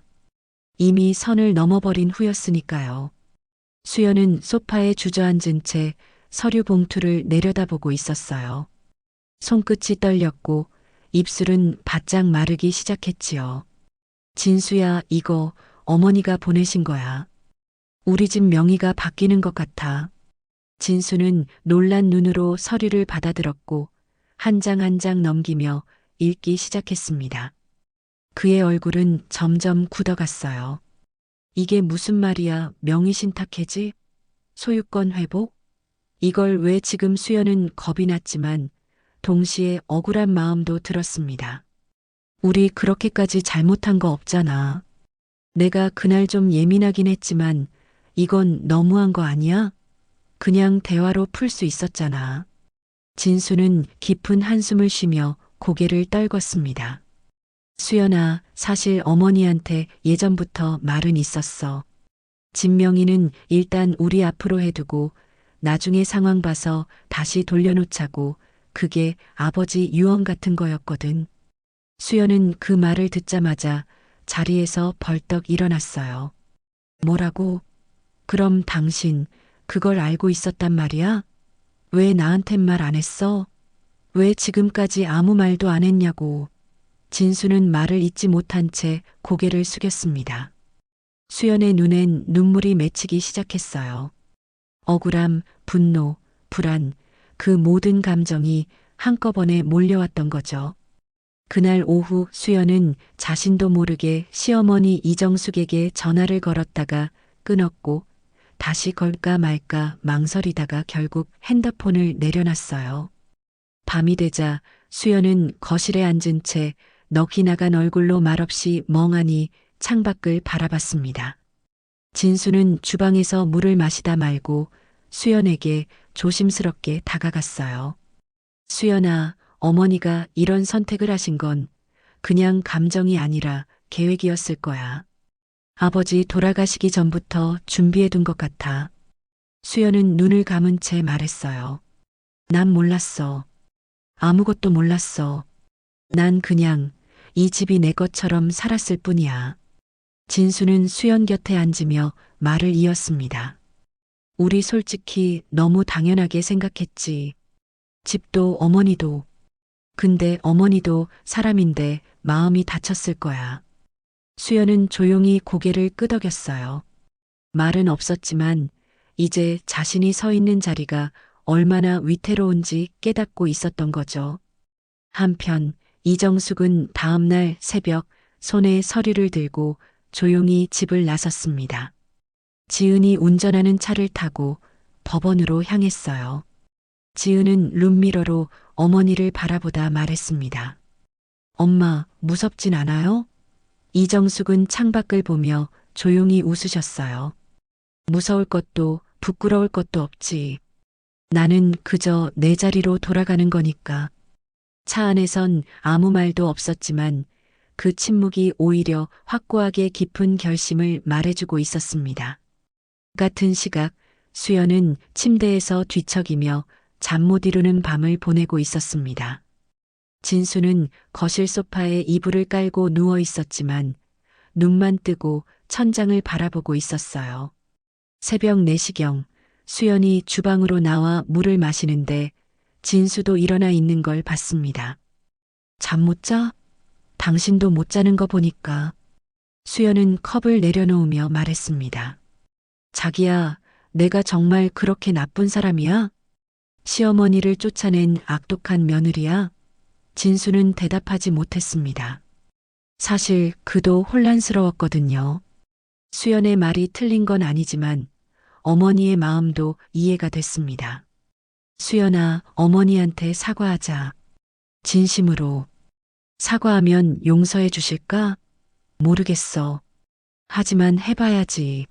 이미 선을 넘어버린 후였으니까요. 수연은 소파에 주저앉은 채 서류 봉투를 내려다보고 있었어요. 손끝이 떨렸고 입술은 바짝 마르기 시작했지요. 진수야, 이거 어머니가 보내신 거야. 우리 집 명의가 바뀌는 것 같아. 진수는 놀란 눈으로 서류를 받아들었고 한 장 한 장 넘기며 읽기 시작했습니다. 그의 얼굴은 점점 굳어갔어요. 이게 무슨 말이야? 명의신탁 해지? 소유권 회복? 이걸 왜 지금 수연은 겁이 났지만 동시에 억울한 마음도 들었습니다. 우리 그렇게까지 잘못한 거 없잖아. 내가 그날 좀 예민하긴 했지만 이건 너무한 거 아니야? 그냥 대화로 풀 수 있었잖아. 진수는 깊은 한숨을 쉬며 고개를 떨궜습니다. 수연아, 사실 어머니한테 예전부터 말은 있었어. 진명이는 일단 우리 앞으로 해두고 나중에 상황 봐서 다시 돌려놓자고. 그게 아버지 유언 같은 거였거든. 수연은 그 말을 듣자마자 자리에서 벌떡 일어났어요. 뭐라고? 그럼 당신 그걸 알고 있었단 말이야? 왜 나한텐 말 안 했어? 왜 지금까지 아무 말도 안 했냐고. 진수는 말을 잇지 못한 채 고개를 숙였습니다. 수연의 눈엔 눈물이 맺히기 시작했어요. 억울함, 분노, 불안, 그 모든 감정이 한꺼번에 몰려왔던 거죠. 그날 오후 수연은 자신도 모르게 시어머니 이정숙에게 전화를 걸었다가 끊었고 다시 걸까 말까 망설이다가 결국 핸드폰을 내려놨어요. 밤이 되자 수연은 거실에 앉은 채 넋이 나간 얼굴로 말없이 멍하니 창밖을 바라봤습니다. 진수는 주방에서 물을 마시다 말고 수연에게 조심스럽게 다가갔어요. 수연아, 어머니가 이런 선택을 하신 건 그냥 감정이 아니라 계획이었을 거야. 아버지 돌아가시기 전부터 준비해둔 것 같아. 수연은 눈을 감은 채 말했어요. 난 몰랐어. 아무것도 몰랐어. 난 그냥 이 집이 내 것처럼 살았을 뿐이야. 진수는 수연 곁에 앉으며 말을 이었습니다. 우리 솔직히 너무 당연하게 생각했지. 집도 어머니도. 근데 어머니도 사람인데 마음이 다쳤을 거야. 수연은 조용히 고개를 끄덕였어요. 말은 없었지만 이제 자신이 서 있는 자리가 얼마나 위태로운지 깨닫고 있었던 거죠. 한편 이정숙은 다음날 새벽 손에 서류를 들고 조용히 집을 나섰습니다. 지은이 운전하는 차를 타고 법원으로 향했어요. 지은은 룸미러로 어머니를 바라보다 말했습니다. 엄마, 무섭진 않아요? 이정숙은 창밖을 보며 조용히 웃으셨어요. 무서울 것도 부끄러울 것도 없지. 나는 그저 내 자리로 돌아가는 거니까. 차 안에선 아무 말도 없었지만 그 침묵이 오히려 확고하게 깊은 결심을 말해주고 있었습니다. 같은 시각 수연은 침대에서 뒤척이며 잠 못 이루는 밤을 보내고 있었습니다. 진수는 거실 소파에 이불을 깔고 누워 있었지만 눈만 뜨고 천장을 바라보고 있었어요. 새벽 4시경 수연이 주방으로 나와 물을 마시는데 진수도 일어나 있는 걸 봤습니다. 잠 못 자? 당신도 못 자는 거 보니까. 수연은 컵을 내려놓으며 말했습니다. 자기야, 내가 정말 그렇게 나쁜 사람이야? 시어머니를 쫓아낸 악독한 며느리야? 진수는 대답하지 못했습니다. 사실 그도 혼란스러웠거든요. 수연의 말이 틀린 건 아니지만 어머니의 마음도 이해가 됐습니다. 수연아, 어머니한테 사과하자. 진심으로. 사과하면 용서해 주실까? 모르겠어. 하지만 해봐야지.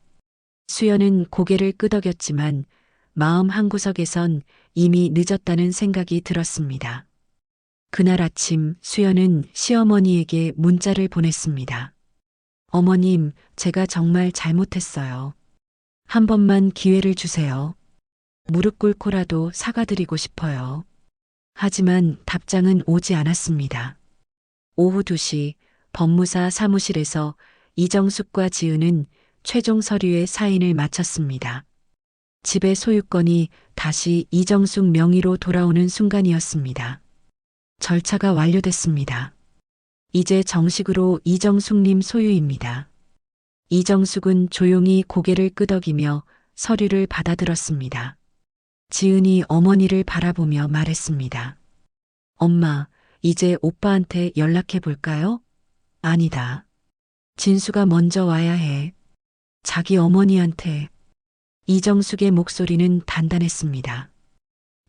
수연은 고개를 끄덕였지만 마음 한구석에선 이미 늦었다는 생각이 들었습니다. 그날 아침 수연은 시어머니에게 문자를 보냈습니다. 어머님, 제가 정말 잘못했어요. 한 번만 기회를 주세요. 무릎 꿇고라도 사과드리고 싶어요. 하지만 답장은 오지 않았습니다. 오후 2시 법무사 사무실에서 이정숙과 지은은 최종 서류에 사인을 마쳤습니다. 집의 소유권이 다시 이정숙 명의로 돌아오는 순간이었습니다. 절차가 완료됐습니다. 이제 정식으로 이정숙님 소유입니다. 이정숙은 조용히 고개를 끄덕이며 서류를 받아들었습니다. 지은이 어머니를 바라보며 말했습니다. 엄마, 이제 오빠한테 연락해 볼까요? 아니다. 진수가 먼저 와야 해. 자기 어머니한테. 이정숙의 목소리는 단단했습니다.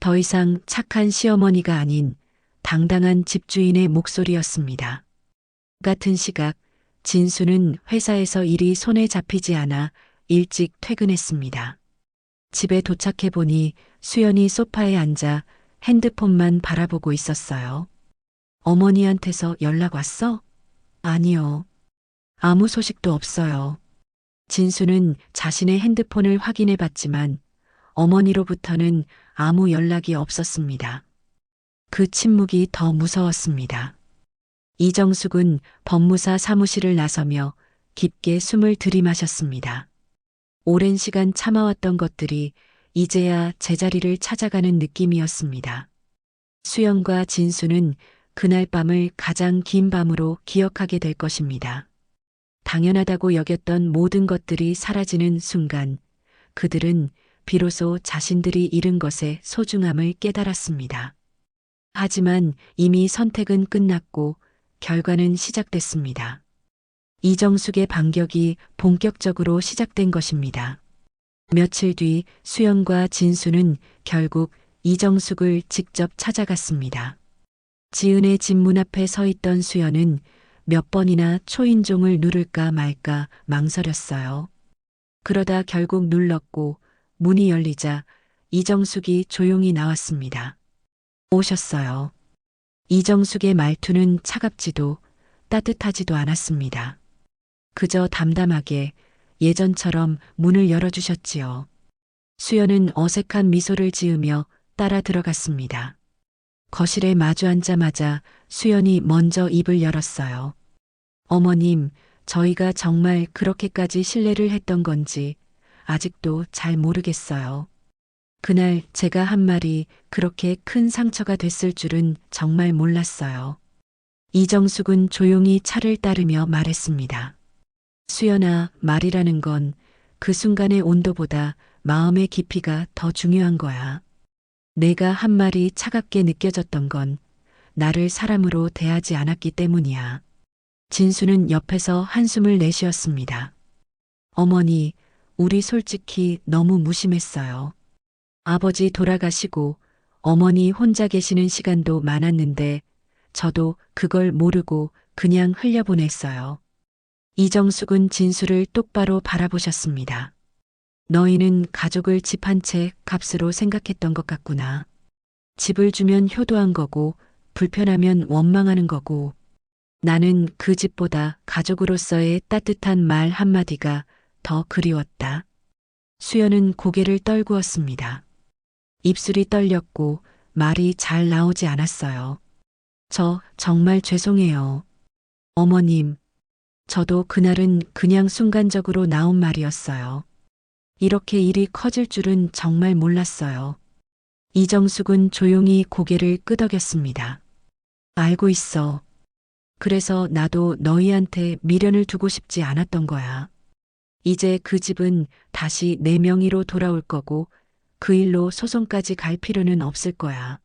더 이상 착한 시어머니가 아닌 당당한 집주인의 목소리였습니다. 같은 시각 진수는 회사에서 일이 손에 잡히지 않아 일찍 퇴근했습니다. 집에 도착해 보니 수연이 소파에 앉아 핸드폰만 바라보고 있었어요. 어머니한테서 연락 왔어? 아니요. 아무 소식도 없어요. 진수는 자신의 핸드폰을 확인해 봤지만 어머니로부터는 아무 연락이 없었습니다. 그 침묵이 더 무서웠습니다. 이정숙은 법무사 사무실을 나서며 깊게 숨을 들이마셨습니다. 오랜 시간 참아왔던 것들이 이제야 제자리를 찾아가는 느낌이었습니다. 수연과 진수는 그날 밤을 가장 긴 밤으로 기억하게 될 것입니다. 당연하다고 여겼던 모든 것들이 사라지는 순간 그들은 비로소 자신들이 잃은 것의 소중함을 깨달았습니다. 하지만 이미 선택은 끝났고 결과는 시작됐습니다. 이정숙의 반격이 본격적으로 시작된 것입니다. 며칠 뒤 수연과 진수는 결국 이정숙을 직접 찾아갔습니다. 지은의 집 문 앞에 서 있던 수연은 몇 번이나 초인종을 누를까 말까 망설였어요. 그러다 결국 눌렀고 문이 열리자 이정숙이 조용히 나왔습니다. 오셨어요. 이정숙의 말투는 차갑지도 따뜻하지도 않았습니다. 그저 담담하게 예전처럼 문을 열어주셨지요. 수연은 어색한 미소를 지으며 따라 들어갔습니다. 거실에 마주 앉자마자 수연이 먼저 입을 열었어요. 어머님, 저희가 정말 그렇게까지 신뢰를 했던 건지 아직도 잘 모르겠어요. 그날 제가 한 말이 그렇게 큰 상처가 됐을 줄은 정말 몰랐어요. 이정숙은 조용히 차를 따르며 말했습니다. 수연아, 말이라는 건 그 순간의 온도보다 마음의 깊이가 더 중요한 거야. 내가 한 말이 차갑게 느껴졌던 건 나를 사람으로 대하지 않았기 때문이야. 진수는 옆에서 한숨을 내쉬었습니다. 어머니, 우리 솔직히 너무 무심했어요. 아버지 돌아가시고 어머니 혼자 계시는 시간도 많았는데 저도 그걸 모르고 그냥 흘려보냈어요. 이정숙은 진수를 똑바로 바라보셨습니다. 너희는 가족을 집 한 채 값으로 생각했던 것 같구나. 집을 주면 효도한 거고 불편하면 원망하는 거고 나는 그 집보다 가족으로서의 따뜻한 말 한마디가 더 그리웠다. 수연은 고개를 떨구었습니다. 입술이 떨렸고 말이 잘 나오지 않았어요. 저 정말 죄송해요. 어머님, 저도 그날은 그냥 순간적으로 나온 말이었어요. 이렇게 일이 커질 줄은 정말 몰랐어요. 이정숙은 조용히 고개를 끄덕였습니다. 알고 있어. 그래서 나도 너희한테 미련을 두고 싶지 않았던 거야. 이제 그 집은 다시 내 명의로 돌아올 거고 그 일로 소송까지 갈 필요는 없을 거야.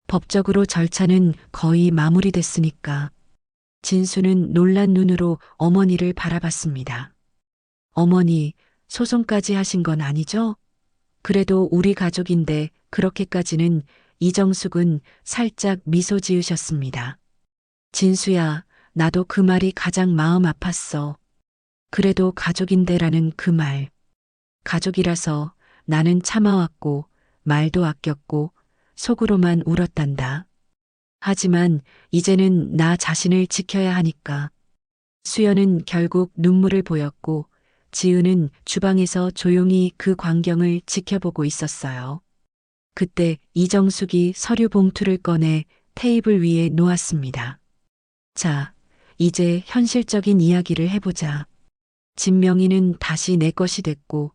법적으로 절차는 거의 마무리됐으니까. 진수는 놀란 눈으로 어머니를 바라봤습니다. 어머니, 소송까지 하신 건 아니죠? 그래도 우리 가족인데 그렇게까지는. 이정숙은 살짝 미소 지으셨습니다. 진수야, 나도 그 말이 가장 마음 아팠어. 그래도 가족인데라는 그 말. 가족이라서 나는 참아왔고 말도 아꼈고 속으로만 울었단다. 하지만 이제는 나 자신을 지켜야 하니까. 수연은 결국 눈물을 보였고 지은은 주방에서 조용히 그 광경을 지켜보고 있었어요. 그때 이정숙이 서류 봉투를 꺼내 테이블 위에 놓았습니다. 자, 이제 현실적인 이야기를 해보자. 집 명의는 다시 내 것이 됐고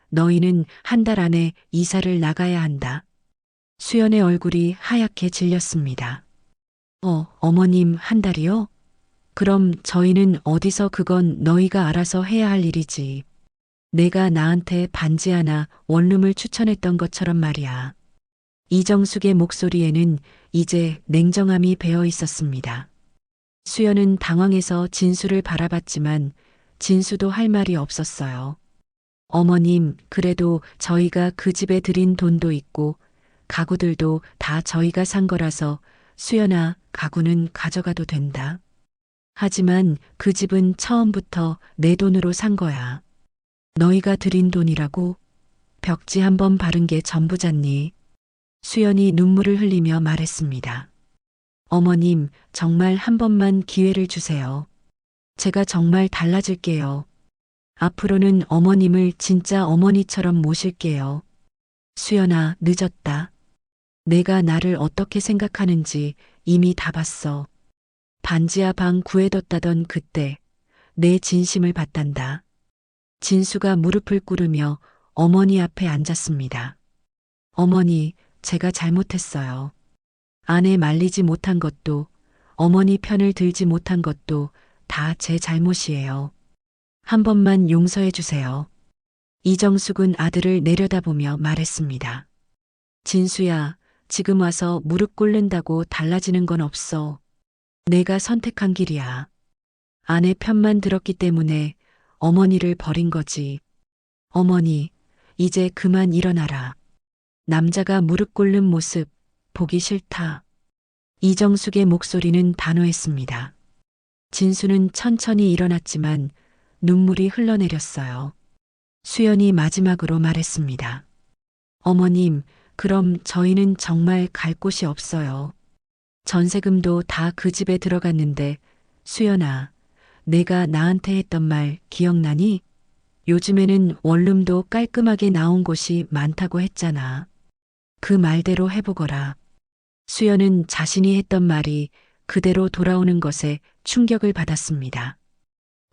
너희는 한 달 안에 이사를 나가야 한다. 수연의 얼굴이 하얗게 질렸습니다. 어머님, 한 달이요? 그럼 저희는 어디서? 그건 너희가 알아서 해야 할 일이지. 내가 나한테 반지 하나 원룸을 추천했던 것처럼 말이야. 이정숙의 목소리에는 이제 냉정함이 배어 있었습니다. 수연은 당황해서 진수를 바라봤지만 진수도 할 말이 없었어요. 어머님, 그래도 저희가 그 집에 들인 돈도 있고 가구들도 다 저희가 산 거라서 수연아, 가구는 가져가도 된다. 하지만 그 집은 처음부터 내 돈으로 산 거야. 너희가 들인 돈이라고? 벽지 한번 바른 게 전부잖니. 수연이 눈물을 흘리며 말했습니다. 어머님, 정말 한 번만 기회를 주세요. 제가 정말 달라질게요. 앞으로는 어머님을 진짜 어머니처럼 모실게요. 수연아, 늦었다. 내가 나를 어떻게 생각하는지 이미 다 봤어. 반지하 방 구해뒀다던 그때 내 진심을 봤단다. 진수가 무릎을 꿇으며 어머니 앞에 앉았습니다. 어머니, 제가 잘못했어요. 아내 말리지 못한 것도, 어머니 편을 들지 못한 것도 다 제 잘못이에요. 한 번만 용서해 주세요. 이정숙은 아들을 내려다보며 말했습니다. 진수야, 지금 와서 무릎 꿇는다고 달라지는 건 없어. 내가 선택한 길이야. 아내 편만 들었기 때문에 어머니를 버린 거지. 어머니, 이제 그만 일어나라. 남자가 무릎 꿇는 모습 보기 싫다. 이정숙의 목소리는 단호했습니다. 진수는 천천히 일어났지만 눈물이 흘러내렸어요. 수연이 마지막으로 말했습니다. 어머님, 그럼 저희는 정말 갈 곳이 없어요. 전세금도 다 그 집에 들어갔는데, 수연아, 내가 나한테 했던 말 기억나니? 요즘에는 원룸도 깔끔하게 나온 곳이 많다고 했잖아. 그 말대로 해보거라. 수연은 자신이 했던 말이 그대로 돌아오는 것에 충격을 받았습니다.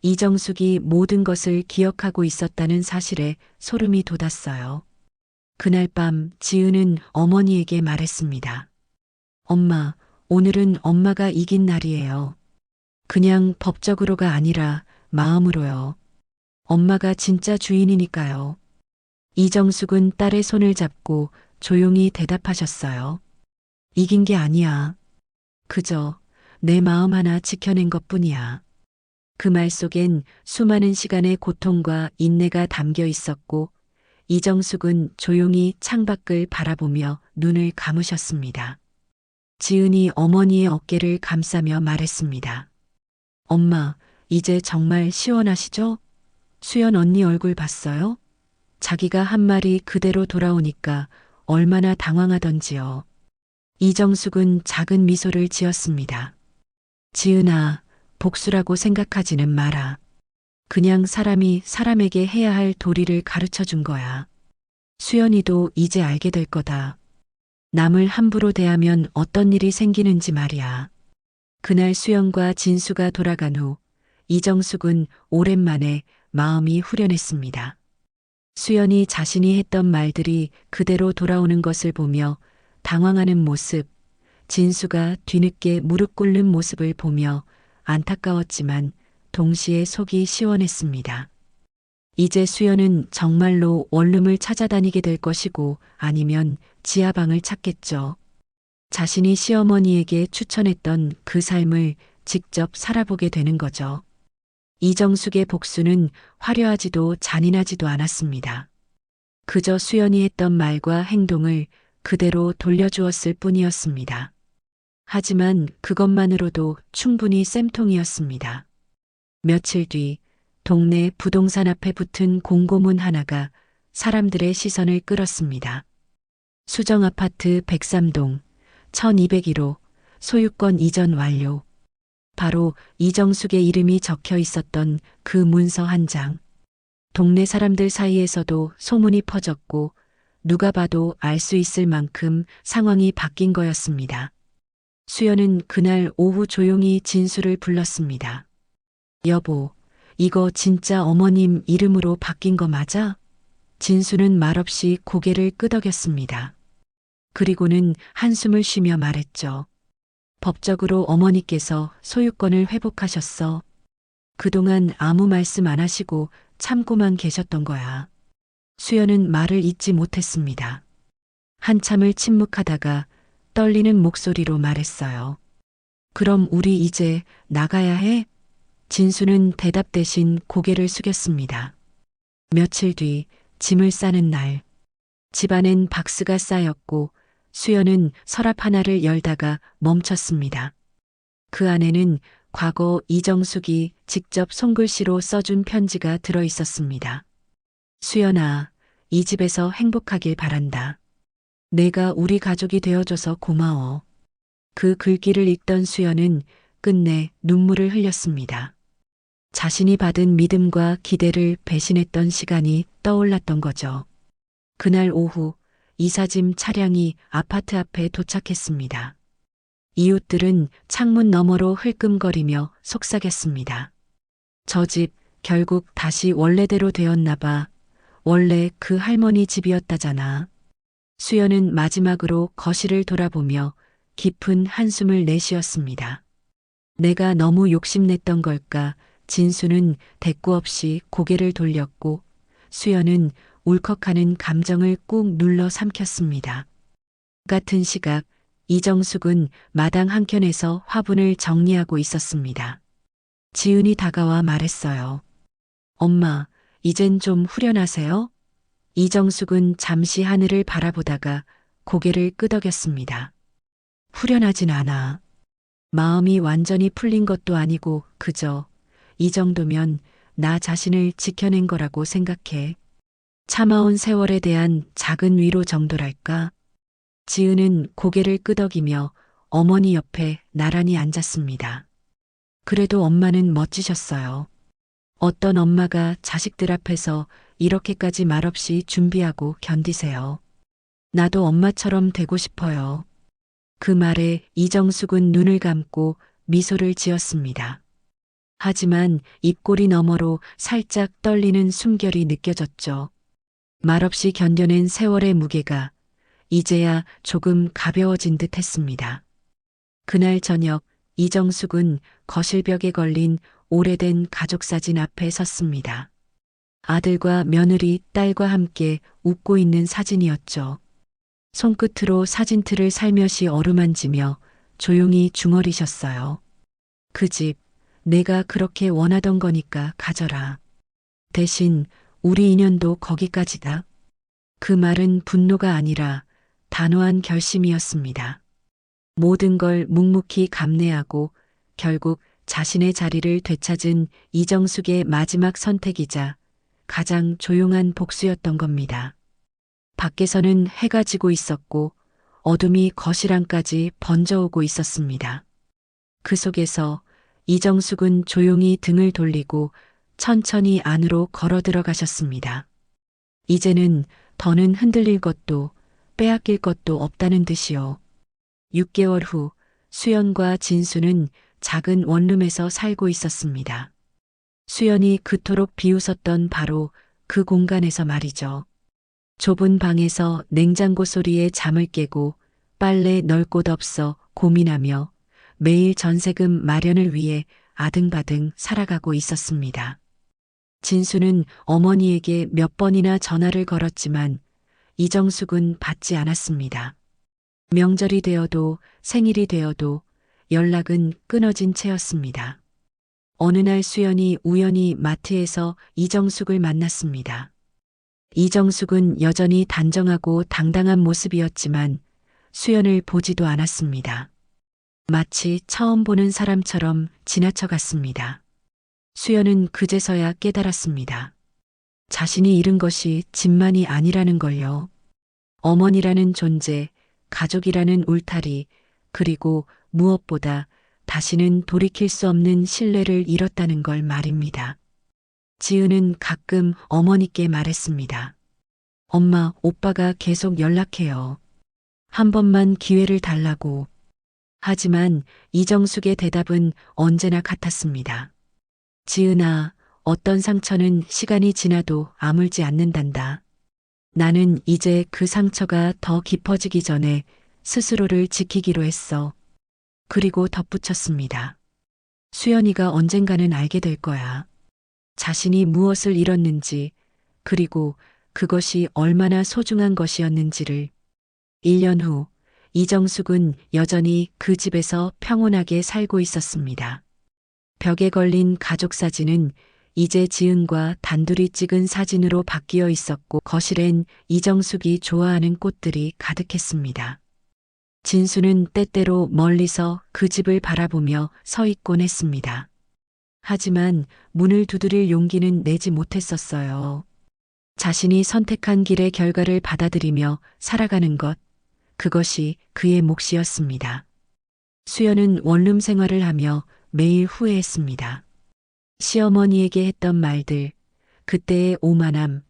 이정숙이 모든 것을 기억하고 있었다는 사실에 소름이 돋았어요. 그날 밤 지은은 어머니에게 말했습니다. 엄마, 오늘은 엄마가 이긴 날이에요. 그냥 법적으로가 아니라 마음으로요. 엄마가 진짜 주인이니까요. 이정숙은 딸의 손을 잡고 조용히 대답하셨어요. 이긴 게 아니야. 그저 내 마음 하나 지켜낸 것뿐이야. 그 말 속엔 수많은 시간의 고통과 인내가 담겨 있었고, 이정숙은 조용히 창밖을 바라보며 눈을 감으셨습니다. 지은이 어머니의 어깨를 감싸며 말했습니다. 엄마, 이제 정말 시원하시죠? 수연 언니 얼굴 봤어요? 자기가 한 말이 그대로 돌아오니까 얼마나 당황하던지요. 이정숙은 작은 미소를 지었습니다. 지은아, 복수라고 생각하지는 마라. 그냥 사람이 사람에게 해야 할 도리를 가르쳐 준 거야. 수연이도 이제 알게 될 거다. 남을 함부로 대하면 어떤 일이 생기는지 말이야. 그날 수연과 진수가 돌아간 후 이정숙은 오랜만에 마음이 후련했습니다. 수연이 자신이 했던 말들이 그대로 돌아오는 것을 보며 당황하는 모습, 진수가 뒤늦게 무릎 꿇는 모습을 보며 안타까웠지만 동시에 속이 시원했습니다. 이제 수연은 정말로 원룸을 찾아다니게 될 것이고 아니면 지하방을 찾겠죠. 자신이 시어머니에게 추천했던 그 삶을 직접 살아보게 되는 거죠. 이정숙의 복수는 화려하지도 잔인하지도 않았습니다. 그저 수연이 했던 말과 행동을 그대로 돌려주었을 뿐이었습니다. 하지만 그것만으로도 충분히 쌤통이었습니다. 며칠 뒤 동네 부동산 앞에 붙은 공고문 하나가 사람들의 시선을 끌었습니다. 수정아파트 103동 1201호 소유권 이전 완료. 바로 이정숙의 이름이 적혀 있었던 그 문서 한 장. 동네 사람들 사이에서도 소문이 퍼졌고 누가 봐도 알 수 있을 만큼 상황이 바뀐 거였습니다. 수연은 그날 오후 조용히 진수를 불렀습니다. 여보, 이거 진짜 어머님 이름으로 바뀐 거 맞아? 진수는 말없이 고개를 끄덕였습니다. 그리고는 한숨을 쉬며 말했죠. 법적으로 어머니께서 소유권을 회복하셨어. 그동안 아무 말씀 안 하시고 참고만 계셨던 거야. 수연은 말을 잇지 못했습니다. 한참을 침묵하다가 떨리는 목소리로 말했어요. 그럼 우리 이제 나가야 해? 진수는 대답 대신 고개를 숙였습니다. 며칠 뒤 짐을 싸는 날, 집안엔 박스가 쌓였고 수연은 서랍 하나를 열다가 멈췄습니다. 그 안에는 과거 이정숙이 직접 손글씨로 써준 편지가 들어 있었습니다. 수연아, 이 집에서 행복하길 바란다. 내가 우리 가족이 되어줘서 고마워. 그 글귀를 읽던 수연은 끝내 눈물을 흘렸습니다. 자신이 받은 믿음과 기대를 배신했던 시간이 떠올랐던 거죠. 그날 오후 이삿짐 차량이 아파트 앞에 도착했습니다. 이웃들은 창문 너머로 흘끔거리며 속삭였습니다. 저 집 결국 다시 원래대로 되었나 봐. 원래 그 할머니 집이었다잖아. 수연은 마지막으로 거실을 돌아보며 깊은 한숨을 내쉬었습니다. 내가 너무 욕심냈던 걸까? 진수는 대꾸 없이 고개를 돌렸고 수연은 울컥하는 감정을 꾹 눌러 삼켰습니다. 같은 시각 이정숙은 마당 한켠에서 화분을 정리하고 있었습니다. 지은이 다가와 말했어요. 엄마, 이젠 좀 후련하세요? 이정숙은 잠시 하늘을 바라보다가 고개를 끄덕였습니다. 후련하진 않아. 마음이 완전히 풀린 것도 아니고 그저 이 정도면 나 자신을 지켜낸 거라고 생각해. 참아온 세월에 대한 작은 위로 정도랄까? 지은은 고개를 끄덕이며 어머니 옆에 나란히 앉았습니다. 그래도 엄마는 멋지셨어요. 어떤 엄마가 자식들 앞에서 이렇게까지 말없이 준비하고 견디세요. 나도 엄마처럼 되고 싶어요. 그 말에 이정숙은 눈을 감고 미소를 지었습니다. 하지만 입꼬리 너머로 살짝 떨리는 숨결이 느껴졌죠. 말없이 견뎌낸 세월의 무게가 이제야 조금 가벼워진 듯 했습니다. 그날 저녁 이정숙은 거실벽에 걸린 오래된 가족사진 앞에 섰습니다. 아들과 며느리, 딸과 함께 웃고 있는 사진이었죠. 손끝으로 사진틀을 살며시 어루만지며 조용히 중얼이셨어요. 그 집, 내가 그렇게 원하던 거니까 가져라. 대신 우리 인연도 거기까지다. 그 말은 분노가 아니라 단호한 결심이었습니다. 모든 걸 묵묵히 감내하고 결국 자신의 자리를 되찾은 이정숙의 마지막 선택이자 가장 조용한 복수였던 겁니다. 밖에서는 해가 지고 있었고 어둠이 거실 안까지 번져오고 있었습니다. 그 속에서 이정숙은 조용히 등을 돌리고 천천히 안으로 걸어 들어가셨습니다. 이제는 더는 흔들릴 것도 빼앗길 것도 없다는 듯이요. 6개월 후 수연과 진수는 작은 원룸에서 살고 있었습니다. 수연이 그토록 비웃었던 바로 그 공간에서 말이죠. 좁은 방에서 냉장고 소리에 잠을 깨고 빨래 넣을 곳 없어 고민하며 매일 전세금 마련을 위해 아등바등 살아가고 있었습니다. 진수는 어머니에게 몇 번이나 전화를 걸었지만 이정숙은 받지 않았습니다. 명절이 되어도 생일이 되어도 연락은 끊어진 채였습니다. 어느 날 수연이 우연히 마트에서 이정숙을 만났습니다. 이정숙은 여전히 단정하고 당당한 모습이었지만 수연을 보지도 않았습니다. 마치 처음 보는 사람처럼 지나쳐갔습니다. 수연은 그제서야 깨달았습니다. 자신이 잃은 것이 집만이 아니라는 걸요. 어머니라는 존재, 가족이라는 울타리, 그리고 무엇보다 다시는 돌이킬 수 없는 신뢰를 잃었다는 걸 말입니다. 지은은 가끔 어머니께 말했습니다. 엄마, 오빠가 계속 연락해요. 한 번만 기회를 달라고. 하지만 이정숙의 대답은 언제나 같았습니다. 지은아, 어떤 상처는 시간이 지나도 아물지 않는단다. 나는 이제 그 상처가 더 깊어지기 전에 스스로를 지키기로 했어. 그리고 덧붙였습니다. 수연이가 언젠가는 알게 될 거야. 자신이 무엇을 잃었는지, 그리고 그것이 얼마나 소중한 것이었는지를. 1년 후, 이정숙은 여전히 그 집에서 평온하게 살고 있었습니다. 벽에 걸린 가족 사진은 이제 지은과 단둘이 찍은 사진으로 바뀌어 있었고 거실엔 이정숙이 좋아하는 꽃들이 가득했습니다. 진수는 때때로 멀리서 그 집을 바라보며 서 있곤 했습니다. 하지만 문을 두드릴 용기는 내지 못했었어요. 자신이 선택한 길의 결과를 받아들이며 살아가는 것, 그것이 그의 몫이었습니다. 수연은 원룸 생활을 하며 매일 후회했습니다. 시어머니에게 했던 말들, 그때의 오만함,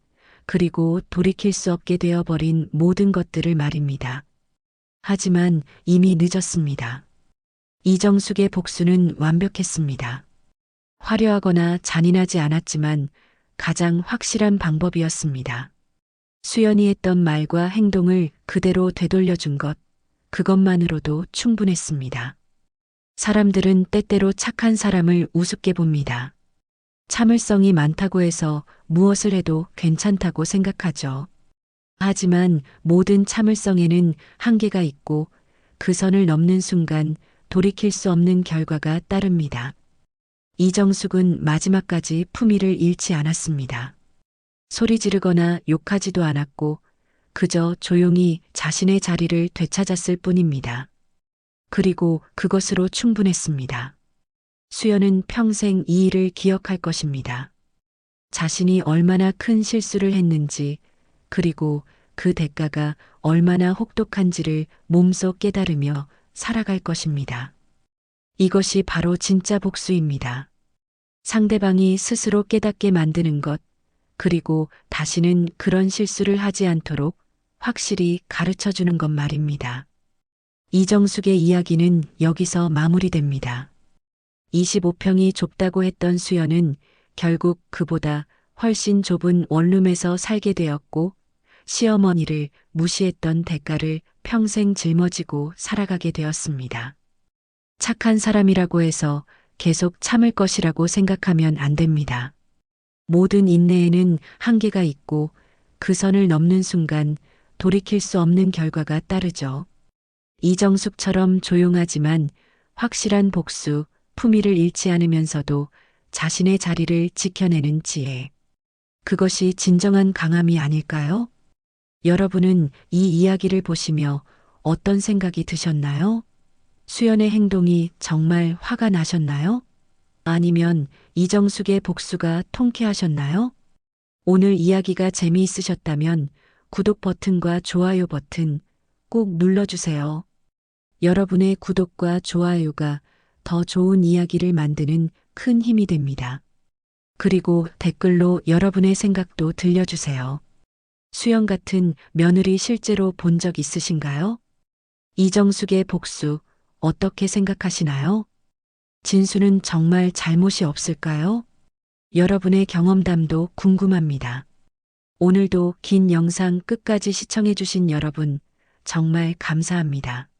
그리고 돌이킬 수 없게 되어버린 모든 것들을 말입니다. 하지만 이미 늦었습니다. 이정숙의 복수는 완벽했습니다. 화려하거나 잔인하지 않았지만 가장 확실한 방법이었습니다. 수연이 했던 말과 행동을 그대로 되돌려준 것, 그것만으로도 충분했습니다. 사람들은 때때로 착한 사람을 우습게 봅니다. 참을성이 많다고 해서 무엇을 해도 괜찮다고 생각하죠. 하지만 모든 참을성에는 한계가 있고 그 선을 넘는 순간 돌이킬 수 없는 결과가 따릅니다. 이정숙은 마지막까지 품위를 잃지 않았습니다. 소리 지르거나 욕하지도 않았고 그저 조용히 자신의 자리를 되찾았을 뿐입니다. 그리고 그것으로 충분했습니다. 수연은 평생 이 일을 기억할 것입니다. 자신이 얼마나 큰 실수를 했는지, 그리고 그 대가가 얼마나 혹독한지를 몸소 깨달으며 살아갈 것입니다. 이것이 바로 진짜 복수입니다. 상대방이 스스로 깨닫게 만드는 것, 그리고 다시는 그런 실수를 하지 않도록 확실히 가르쳐 주는 것 말입니다. 이정숙의 이야기는 여기서 마무리됩니다. 25평이 좁다고 했던 수연은 결국 그보다 훨씬 좁은 원룸에서 살게 되었고 시어머니를 무시했던 대가를 평생 짊어지고 살아가게 되었습니다. 착한 사람이라고 해서 계속 참을 것이라고 생각하면 안 됩니다. 모든 인내에는 한계가 있고 그 선을 넘는 순간 돌이킬 수 없는 결과가 따르죠. 이정숙처럼 조용하지만 확실한 복수, 품위를 잃지 않으면서도 자신의 자리를 지켜내는 지혜. 그것이 진정한 강함이 아닐까요? 여러분은 이 이야기를 보시며 어떤 생각이 드셨나요? 수연의 행동이 정말 화가 나셨나요? 아니면 이정숙의 복수가 통쾌하셨나요? 오늘 이야기가 재미있으셨다면 구독 버튼과 좋아요 버튼 꼭 눌러주세요. 여러분의 구독과 좋아요가 더 좋은 이야기를 만드는 큰 힘이 됩니다. 그리고 댓글로 여러분의 생각도 들려주세요. 수연 같은 며느리 실제로 본 적 있으신가요? 이정숙의 복수 어떻게 생각하시나요? 진수는 정말 잘못이 없을까요? 여러분의 경험담도 궁금합니다. 오늘도 긴 영상 끝까지 시청해주신 여러분 정말 감사합니다.